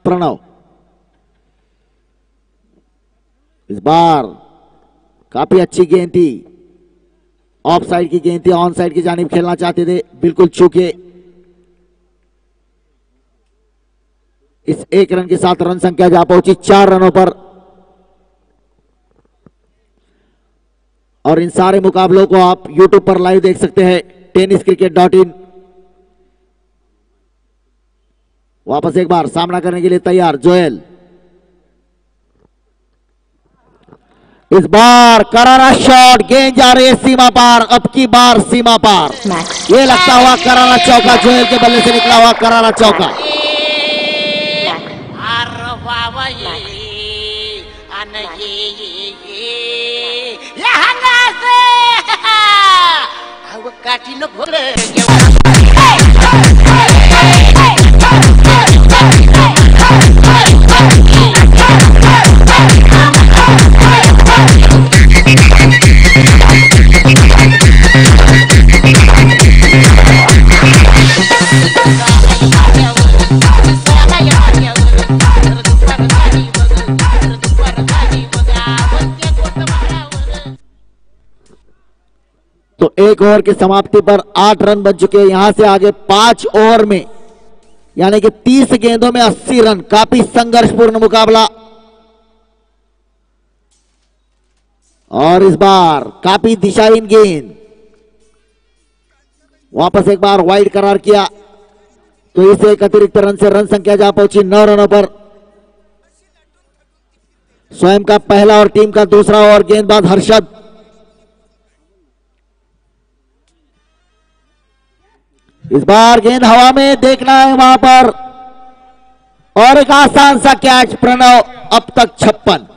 प्रणव। इस बार काफी अच्छी गेंद थी, ऑफ साइड की गेंद थी, ऑन साइड की जानिब खेलना चाहते थे, बिल्कुल चूके। इस 1 रन के साथ रन संख्या जा पहुंची 4 रनों पर। और इन सारे मुकाबलों को आप YouTube पर लाइव देख सकते हैं, tenniscricket.in। वापस एक बार सामना करने के लिए तैयार जोएल। इस बार करारा शॉट, गेंद जा रही है सीमा पार, अब की बार सीमा पार। ये लगता हुआ करारा चौका, जोएल के बल्ले से निकला हुआ करारा चौका। तो 1 ओवर की समाप्ति पर 8 रन बन चुके हैं। यहां से आगे 5 ओवर में यानी कि 30 गेंदों में 80 रन। काफी संघर्षपूर्ण मुकाबला। और इस बार काफी दिशाहीन गेंद, वापस एक बार वाइड करार किया, तो इस एक अतिरिक्त रन से रन संख्या जा पहुंची 9 रनों पर। स्वयं का पहला और टीम का दूसरा ओवर। गेंदबाज हर्षद। इस बार गेंद हवा में, देखना है वहां पर, और एक आसान सा कैच। प्रणव अब तक 56।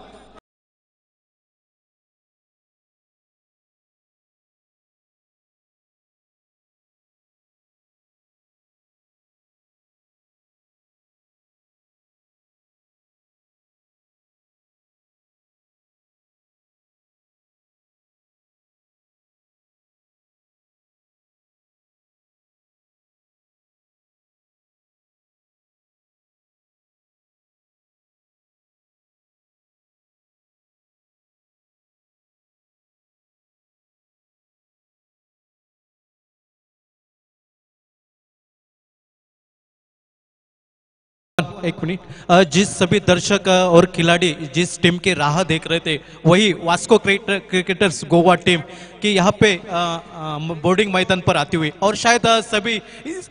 एक मिनट। जिस सभी दर्शक और खिलाड़ी जिस टीम की राह देख रहे थे, वही वास्को क्रिकेटर्स गोवा टीम की यहाँ पे बोर्डिंग मैदान पर आती हुई, और शायद सभी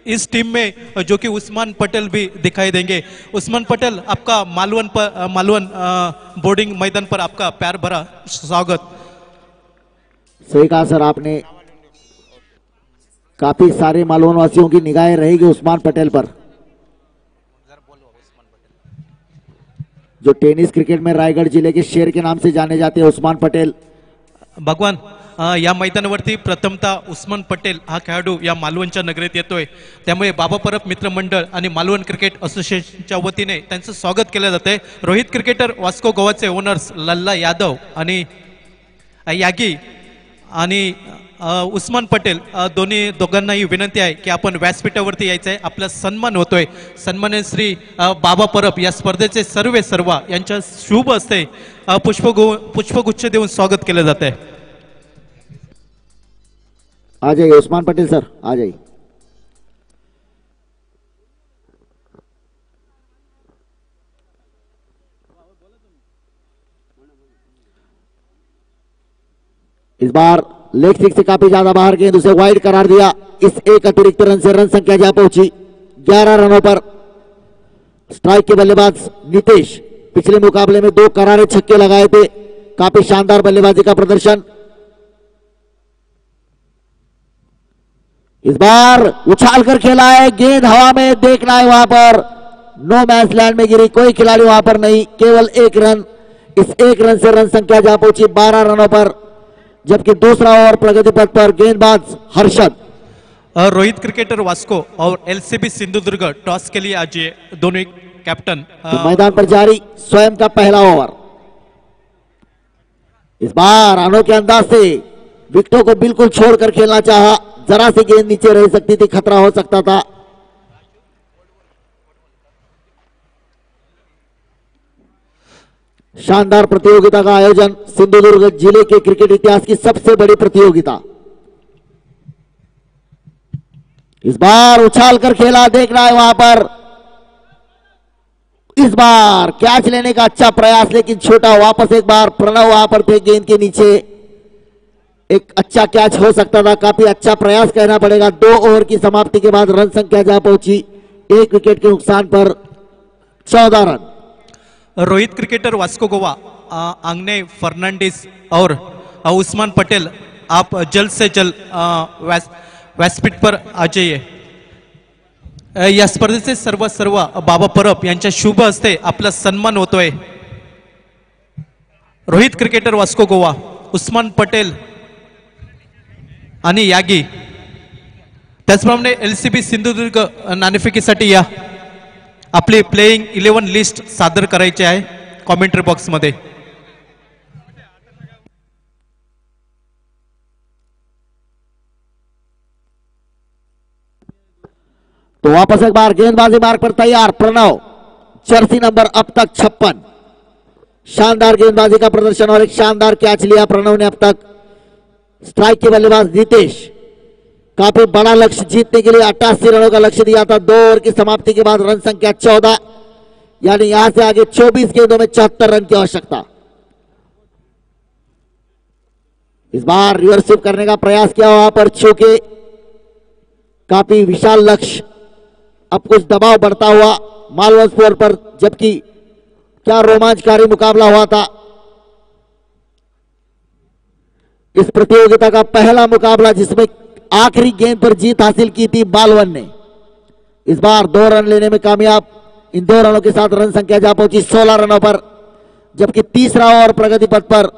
इस टीम में जो कि उस्मान पटेल भी दिखाई देंगे। उस्मान पटेल, आपका मालवन बोर्डिंग मैदान पर आपका प्यार भरा स्वागत। सही कहा सर आपने, काफी सारे मालवन वासियों की निगाहें रहेगी उस्मान पटेल पर, जो टेनिस क्रिकेट में रायगढ़ जिले के शेर के नाम से जाने जाते हैं। उस्मान पटेल भगवान, या मैदानावरती प्रथमतः उस्मान पटेल हा खेळाडू या मालवणच्या नगरीत येतोय, त्यामुळे बाबा परब मित्रमंडळ आणि मालवण क्रिकेट असोसिएशनच्या वतीने त्यांचं स्वागत केलं जाते। रोहित क्रिकेटर वास्को गोवाचे ओनर्स लल्ला यादव आणि यागी आणि उस्मान पटेल दोघांनाही विनंती आहे की आपण व्यासपीठावरती यायचं आहे, आपला सन्मान होतोय। सन्मान्य श्री बाबा परब या स्पर्धेचे सर्व यांच्या शुभ हस्ते पुष्पगुच्छ देऊन स्वागत केलं जाते। आ जाइए उस्मान पटेल सर, आ जाइए। इस बार लेग स्टिक से काफी ज्यादा बाहर गेंद, उसे वाइड करार दिया। इस एक अतिरिक्त रन से रन संख्या जा पहुंची 11 रनों पर। स्ट्राइक के बल्लेबाज नितेश, पिछले मुकाबले में 2 करारे छक्के लगाए थे। काफी शानदार बल्लेबाजी का प्रदर्शन। इस बार उछाल कर खेला है, गेंद हवा में, देखना है वहां पर, नो मैच लैंड में गिरी, कोई खिलाड़ी वहां पर नहीं, केवल 1 रन। इस 1 रन से रन संख्या जा पहुंची 12 रनों पर, जबकि दूसरा ओवर प्रगति पथ पर। गेंदबाज हर्षद। रोहित क्रिकेटर वास्को और एलसीबी सिंधुदुर्ग टॉस के लिए आज ये दोनों कैप्टन तो मैदान पर जारी स्वयं का पहला ओवर। इस बार अनोखे अंदाज से विकेटों को बिल्कुल छोड़कर खेलना चाहा, जरा सी गेंद नीचे रह सकती थी, खतरा हो सकता था। शानदार प्रतियोगिता का आयोजन, सिंधुदुर्ग जिले के क्रिकेट इतिहास की सबसे बड़ी प्रतियोगिता। इस बार उछाल कर खेला, देखना है वहां पर। इस बार कैच लेने का अच्छा प्रयास, लेकिन छोटा। वापस एक बार प्रणव वहां पर थे गेंद के नीचे। एक अच्छा कैच हो सकता था, काफी अच्छा प्रयास कहना पड़ेगा। 2 ओवर की समाप्ति के बाद रन संख्या जा पहुंची 1 विकेट के नुकसान पर 14 रन। रोहित क्रिकेटर वास्को गोवा, आंगने फर्नांडिस और उस्मान पटेल, आप जल्द से जल्द व्यासपीठ पर आ जाइए। या स्पर्धेचे सर्व बाबा परब यांच्या शुभ हस्ते आपला सन्मान होतोय। रोहित क्रिकेटर वास्को गोवा, उस्मान पटेल आणि यागी, त्याचप्रमाणे LCB सिंधुदुर्ग नाणेफेकीसाठी या। आपली प्लेइंग 11 लिस्ट सादर करायची आहे कॉमेंट्री बॉक्स मध्ये। तो वापस एक बार गेंदबाजी मार्ग पर तैयार प्रणव, जर्सी नंबर अब तक 56। शानदार गेंदबाजी का प्रदर्शन और एक शानदार कैच लिया प्रणव ने अब तक। स्ट्राइक के बल्लेबाज नितेश, काफी बड़ा लक्ष्य जीतने के लिए 88 रनों का लक्ष्य दिया था। 2 ओवर की समाप्ति के बाद रन संख्या 14, यानी यहां से आगे 24 गेंदों में 74 रन की आवश्यकता। इस बार रिवर्स स्वीप करने का प्रयास किया, वहां पर चूके काफी विशाल लक्ष्य। अब कुछ दबाव बढ़ता हुआ मालवन स्पोर्ट पर, जबकि क्या रोमांचकारी मुकाबला हुआ था। इस प्रतियोगिता का पहला मुकाबला जिसमें आखिरी गेंद पर जीत हासिल की थी मालवन ने। इस बार 2 रन लेने में कामयाब। इन 2 रनों के साथ रन संख्या जा पहुंची 16 रनों पर, जबकि तीसरा ओवर प्रगति पथ पर।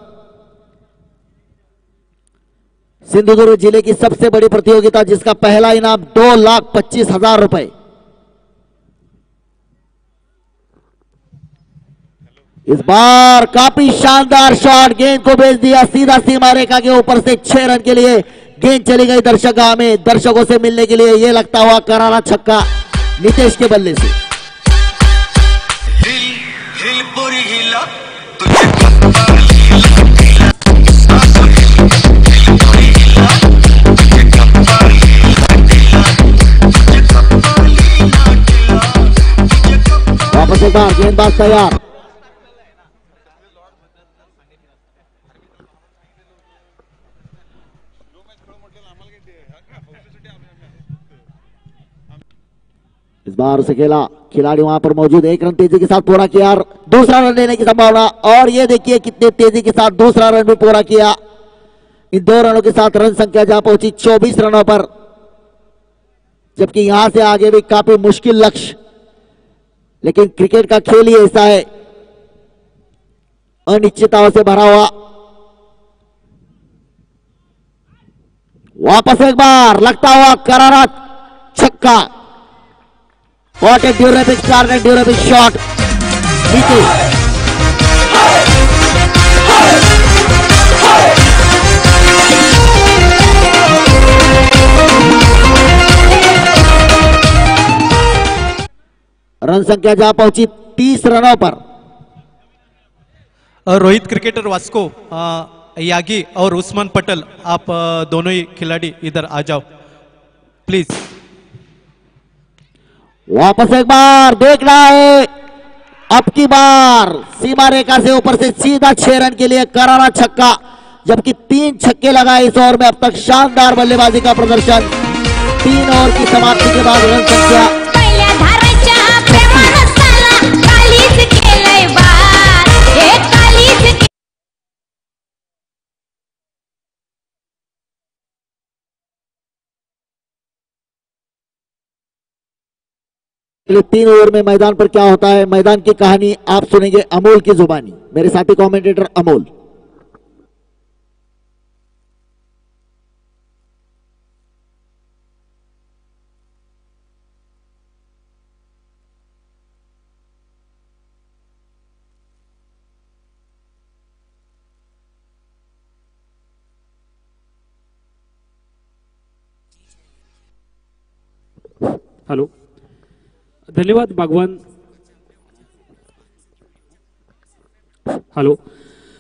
सिंधुदुर्ग जिले की सबसे बड़ी प्रतियोगिता जिसका पहला इनाम 2,25,000 रुपए। इस बार काफी शानदार शॉट, गेंद को भेज दिया सीधा सीमा रेखा के ऊपर से 6 रन के लिए। गेंद चली गई दर्शकगाह में, दर्शकों से मिलने के लिए। यह लगता हुआ करारा छक्का नितेश के बल्ले से। वापस एक बार गेंदबाज तैयार। इस बार उसे खेला, खिलाड़ी वहां पर मौजूद। 1 रन तेजी के साथ पूरा किया, दूसरा रन लेने की संभावना। और ये देखिए कितने तेजी के साथ दूसरा रन भी पूरा किया। इन 2 रनों के साथ रन संख्या जा पहुंची 24 रनों पर, जबकि यहां से आगे भी काफी मुश्किल लक्ष्य। लेकिन क्रिकेट का खेल ही ऐसा है, अनिश्चितताओं से भरा हुआ। वापस एक बार लगता हुआ करारा छक्का। What a durable start and durable shot. Run संख्या जा पहुंची 30 रनों पर। रोहित क्रिकेटर वास्को, यागी और उस्मान पटेल, आप दोनों ही खिलाड़ी इधर आ जाओ प्लीज। वापस एक बार देखना है, अब की बार सीमा रेखा से ऊपर से सीधा 6 रन के लिए करारा छक्का, जबकि 3 छक्के लगाए इस ओवर में। अब तक शानदार बल्लेबाजी का प्रदर्शन। 3 ओवर की समाप्ति के बाद रन संख्या अगले 3 ओवर में मैदान पर क्या होता है, मैदान की कहानी आप सुनेंगे अमोल की जुबानी। मेरे साथी कमेंटेटर अमोल। हेलो, धन्यवाद बागवान। हॅलो,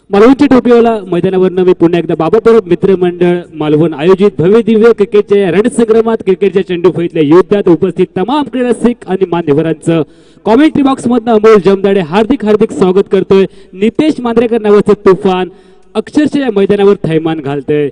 मालवणच्या टोपीवाला मैदानावरनं मी पुन्हा एकदा बाबा परब मित्रमंडळ मालवण आयोजित भव्य दिव्य क्रिकेटच्या रणसंग्रामात क्रिकेटच्या चेंडू फळीतल्या युद्धात उपस्थित तमाम क्रीडारसिक आणि मान्यवरांचं कॉमेंट्री बॉक्स मधनं अमोल जमदाडे हार्दिक हार्दिक स्वागत करतोय. नितेश मांद्रेकर नावाचं तुफान अक्षरशः या मैदानावर थैमान घालतोय.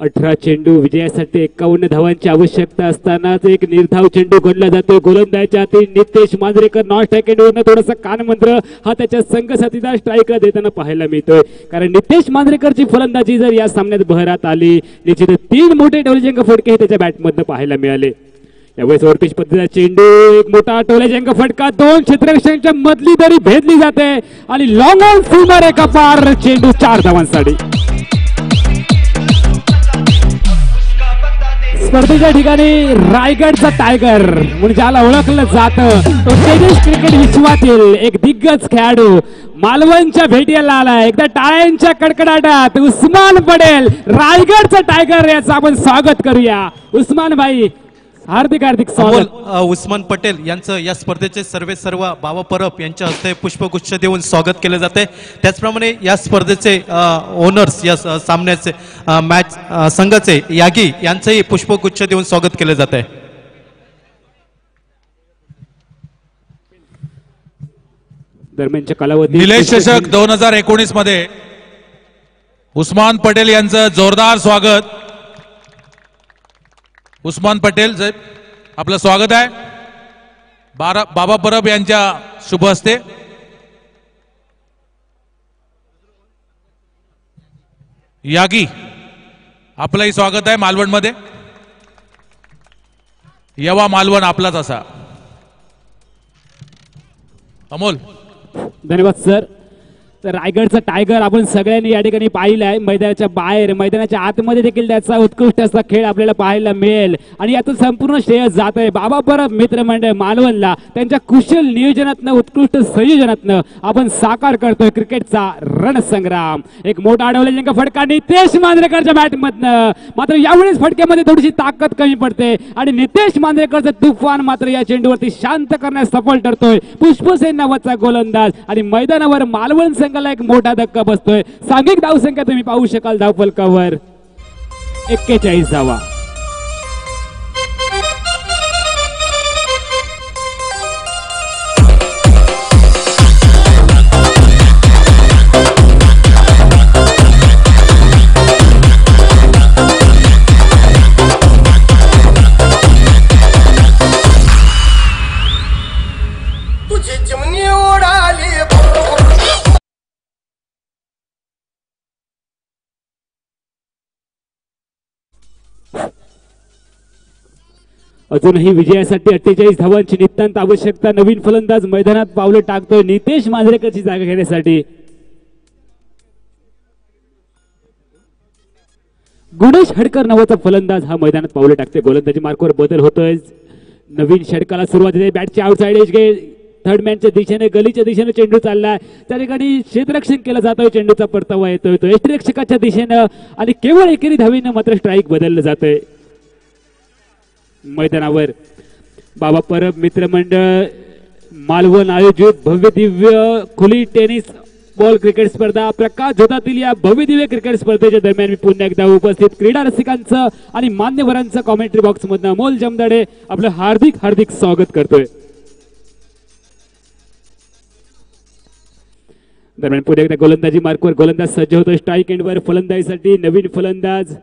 18 चेंडू विजयासाठी 51 धावांची आवश्यकता असतानाच एक निर्धाव चेंडू गणला जातोय. गोलंदाजाच्या हाती नितेश मांजरेकर नॉन स्ट्राईक एंडवरनं थोडासा कानमंत्र हा त्याच्या संघसाथीदार स्ट्राईकला देताना पाहायला मिळतोय. कारण नितेश मांजरेकरची फलंदाजी जर या सामन्यात बहरात आली निश्चित 3 मोठे टोलेजंग फटके हे त्याच्या बॅटमधनं पाहायला मिळाले. यावेळेस ओव्हरपिच पद्धतीचा चेंडू एक मोठा टोलेजंग फटका 2 क्षेत्ररक्षकांच्या मधली दरी भेदली जाते आणि लॉंग ऑन सीमर एका पार चेंडू 4 धावांसाठी. स्पर्धेच्या ठिकाणी रायगडचा टायगर म्हणून ज्याला ओळखलं जातं तो टेनिस क्रिकेट विश्वातील एक दिग्गज खेळाडू मालवणच्या भेटीला आला. एकदा टाळ्यांच्या कडकडाटात उस्मान पटेल रायगडचा टायगर याचं आपण स्वागत करूया. उस्मान भाई हार्दिक हार्दिक स्वागत. उस्मान पटेल यांचं या स्पर्धेचे सर्व बाबा परब यांच्या हस्ते पुष्पगुच्छ देऊन स्वागत केले जाते. त्याचप्रमाणे या स्पर्धेचे ओनर्स या सामन्याचे मॅच संघाचे यागी यांचंही पुष्पगुच्छ देऊन स्वागत केले जाते. दरम्यानच्या कालावधी निलेश चषक 2019 मध्ये उस्मान पटेल यांचं जोरदार स्वागत. उस्मान पटेल साहेब आपलं स्वागत आहे. बाबा परब यांच्या शुभ हस्ते. यागी आपलंही स्वागत आहे मालवणमध्ये. यवा मालवण आपलाच असा. अमोल धन्यवाद सर. तर रायगडचा टायगर आपण सगळ्यांनी या ठिकाणी पाहिलं आहे. मैदानाच्या बाहेर मैदानाच्या आतमध्ये देखील त्याचा उत्कृष्ट असा खेळ आपल्याला पाहायला मिळेल आणि यातून संपूर्ण श्रेय जात आहे बाबा परब मित्रमंडळ मालवणला. त्यांच्या कुशल नियोजनातनं उत्कृष्ट संयोजनातनं आपण साकार करतोय क्रिकेटचा रणसंग्राम. एक मोठा अडवलेला फटका नितेश मांजरेकरच्या बॅटमधनं. मात्र यावेळेस फटक्यामध्ये थोडीशी ताकद कमी पडते आणि नितेश मांजरेकरचं तुफान मात्र या चेंडूवरती शांत करण्यास सफल ठरतोय. पुष्पसेन नावाचा गोलंदाज आणि मैदानावर मालवण संघाला एक मोठा धक्का बसतोय. सांघिक धावसंख्या तुम्ही पाहू शकाल धावफलकावर 41 धावा. अजूनही विजयासाठी 48 धावांची नितांत आवश्यकता. नवीन फलंदाज मैदानात पावलं टाकतोय नितेश मांजरेकरची जागा घेण्यासाठी. गुणेश हडकर नावाचा फलंदाज हा मैदानात पावलं टाकतोय. गोलंदाजी मार्कवर बदल होतोय. नवीन षटकाला सुरुवात होते. बॅटची आउटसाइड एज घे थर्ड मॅनच्या दिशेने गलीच्या दिशेने चेंडू चाललाय. त्या ठिकाणी क्षेत्ररक्षण केलं जातोय. चेंडूचा परतावा येतोय तो यष्टिरक्षकाच्या दिशेनं आणि केवळ एकेरी धावीनं मात्र स्ट्राईक बदललं जातोय. मैदानावर बाबा परब मित्रमंडळ मालवण आयोजित भव्य दिव्य खुली टेनिस बॉल क्रिकेट स्पर्धा प्रकाश झोतातील या भव्य दिव्य क्रिकेट स्पर्धेच्या दरम्यान मी पुन्हा एकदा उपस्थित क्रीडा रसिकांचं आणि मान्यवरांचं कॉमेंट्री बॉक्स मधनं अमोल जमदाडे आपलं हार्दिक हार्दिक स्वागत करतोय. दरम्यान पुन्हा एकदा गोलंदाजी मार्कवर गोलंदाज सज्ज होतो. स्ट्राईक एंडवर फलंदाजीसाठी नवीन फलंदाज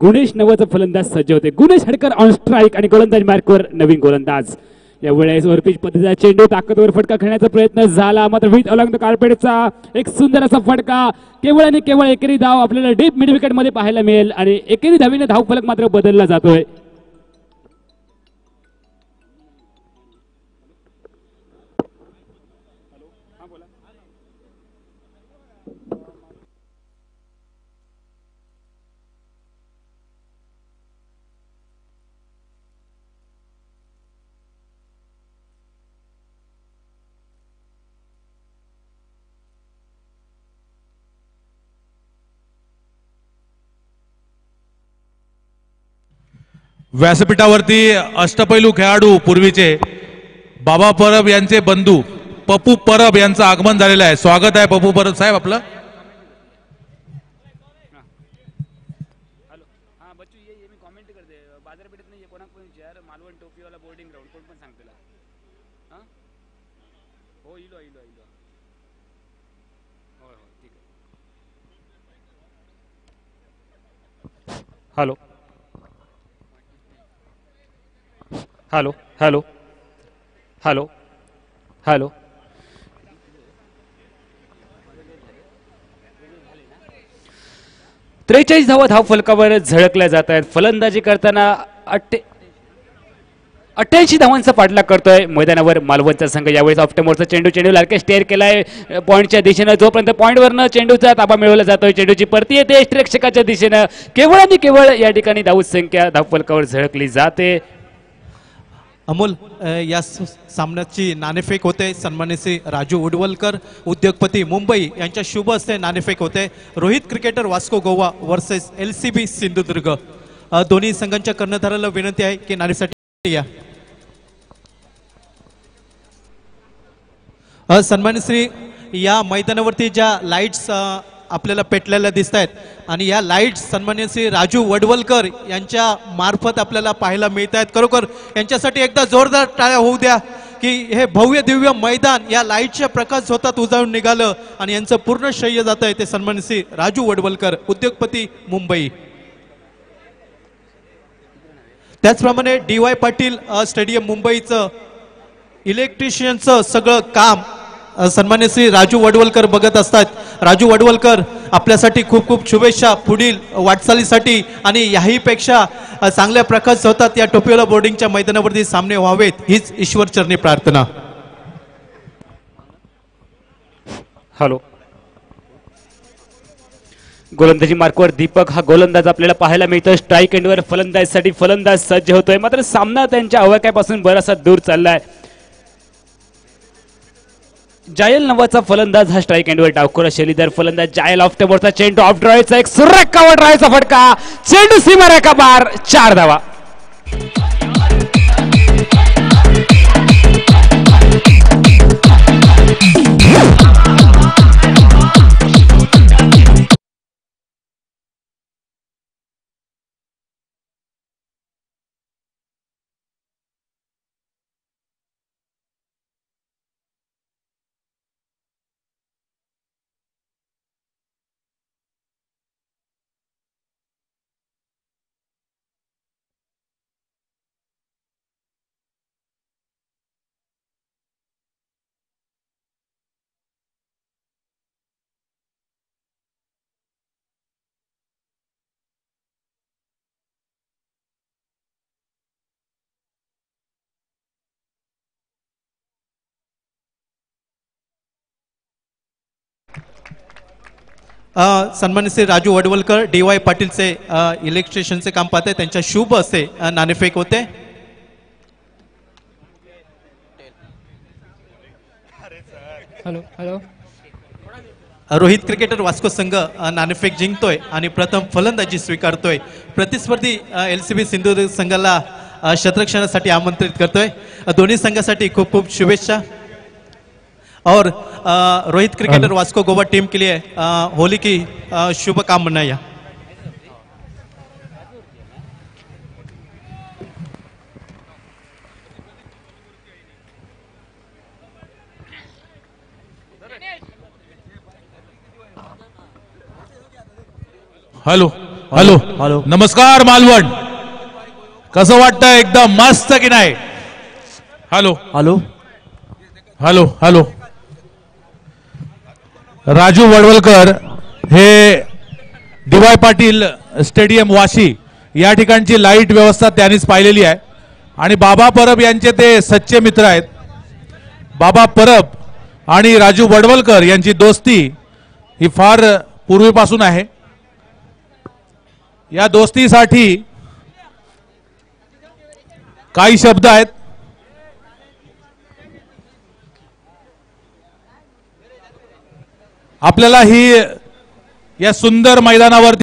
गुणेश नावाचा फलंदाज सज्ज होते. गुणेश हडकर ऑन स्ट्राईक आणि गोलंदाज मार्कवर नवीन गोलंदाज. यावेळेस ओव्हरपिच पद्धतीचा चेंडू ताकदवर फटका खेळण्याचा प्रयत्न झाला मात्र विथ अलॉंग द कार्पेटचा एक सुंदर असा फटका. केवळ आणि केवळ एकेरी धाव आपल्याला डीप मिड विकेट मध्ये पाहायला मिळेल आणि एकेरी धावीने धाव फलक मात्र बदलला जातोय. व्यासपीठावरती अष्टपैलू खेळाडू पूर्वीचे बाबा परब यांचे बंधू पप्पू परब यांचं आगमन झालेलं आहे. स्वागत आहे पप्पू परब साहेब आपलं. Hello hello hello hello hello 43 धावा धाव फलकावर झळकल्या जात आहेत. फलंदाजी करताना 88 धावांचा पाठलाग करतोय मैदानावर मालवणचा संघ. यावेळेस ऑफ्टमोरचा चेंडू लारके स्टेअर केलाय पॉईंटच्या दिशेनं. जोपर्यंत पॉईंटवरनं चेंडूचा ताबा मिळवला जातोय, चेंडूची परती येते रक्षकाच्या दिशेनं. केवळ आणि केवळ या ठिकाणी धाव संख्या धाव फलकावर झळकली जाते. अमोल, या सामन्याची नाणेफेक होते. सन्माननीय श्री राजू वडवलकर उद्योगपती मुंबई यांच्या शुभ हस्ते नाणेफेक होते. Rohit cricketer Vasco Goa versus LCB Sindhudurg. दोन्ही संघांच्या कर्णधाराला विनंती आहे की नाणेसाठी या. सन्माननीय श्री, या मैदानावरती ज्या लाईट्स आपल्याला पेटलेल्या दिसत आहेत आणि या लाईट्स सन्माननीय श्री राजू वडवलकर यांच्या मार्फत आपल्याला पाहायला मिळत आहेत. खरोखर यांच्यासाठी एकदा जोरदार टाळ्या होऊ द्या की हे भव्य दिव्य मैदान या लाईटच्या प्रकाश स्वतः उजाळून निघालं आणि यांचं पूर्ण श्रेय जात आहे ते सन्माननीय श्री राजू वडवलकर उद्योगपती मुंबई. त्याचप्रमाणे DY पाटील स्टेडियम मुंबईचं इलेक्ट्रिशियनचं सगळं काम सन्माननीय श्री राजू वडवलकर बघत असतात. राजू वडवलकर, आपल्यासाठी खूप खूप शुभेच्छा पुढील वाटचालीसाठी आणि याही पेक्षा चांगल्या प्रकाश होतात या टोपीवाला बोर्डिंगच्या मैदानावरती सामने व्हावेत हीच ईश्वर चरणी प्रार्थना. हॅलो, गोलंदाजी मार्कवर दीपक हा गोलंदाज आपल्याला पाहायला मिळतो. स्ट्राईक एंडवर फलंदाजीसाठी फलंदाज सज्ज होतोय. मात्र सामना त्यांच्या आवाक्यापासून बराचसा दूर चाललाय. जायल नावाचा फलंदाज हा स्ट्राईक एंडवर डावखोरा शैलीदार फलंदाज जायल ऑफ टेबलचा चेंडू ऑफ ड्रॉयचा एक सुरेखावर ड्रॉयचा फटका, चेंडू सीमारेखा बार, 4 धावा. सन्माननीय श्री राजू वडवलकर DY पाटीलचे इलेक्ट्रिशियनचे काम पाहते, त्यांच्या शुभ असे नाणेफेक होते. Hello hello, Rohit cricketer Vasco संघ नाणेफेक जिंकतोय आणि प्रथम फलंदाजी स्वीकारतोय. प्रतिस्पर्धी LCB सिंधुदुर्ग संघाला शतरक्षणासाठी आमंत्रित करतोय. दोन्ही संघासाठी खूप खूप शुभेच्छा. और रोहित क्रिकेटर वास्को गोवा टीम के लिए होली की शुभकामनाएं. हॅलो हॅलो हॅलो, नमस्कार मालवण, कसं वाटतं? एकदम मस्त की नाही? Hello hello hello hello, Raju Wadwalkar हे DY पाटील स्टेडियम वाशी या ठिकाणची लाईट व्यवस्था त्यांनीच पाहिलेली आहे आणि बाबा परब यांचे ते सच्चे मित्र आहेत. बाबा परब आणि राजू वडवलकर यांची दोस्ती ही फार पूर्वीपासून आहे. या दोस्तीसाठी काही शब्द आहेत. आपल्याला ही या सुंदर मैदानावरती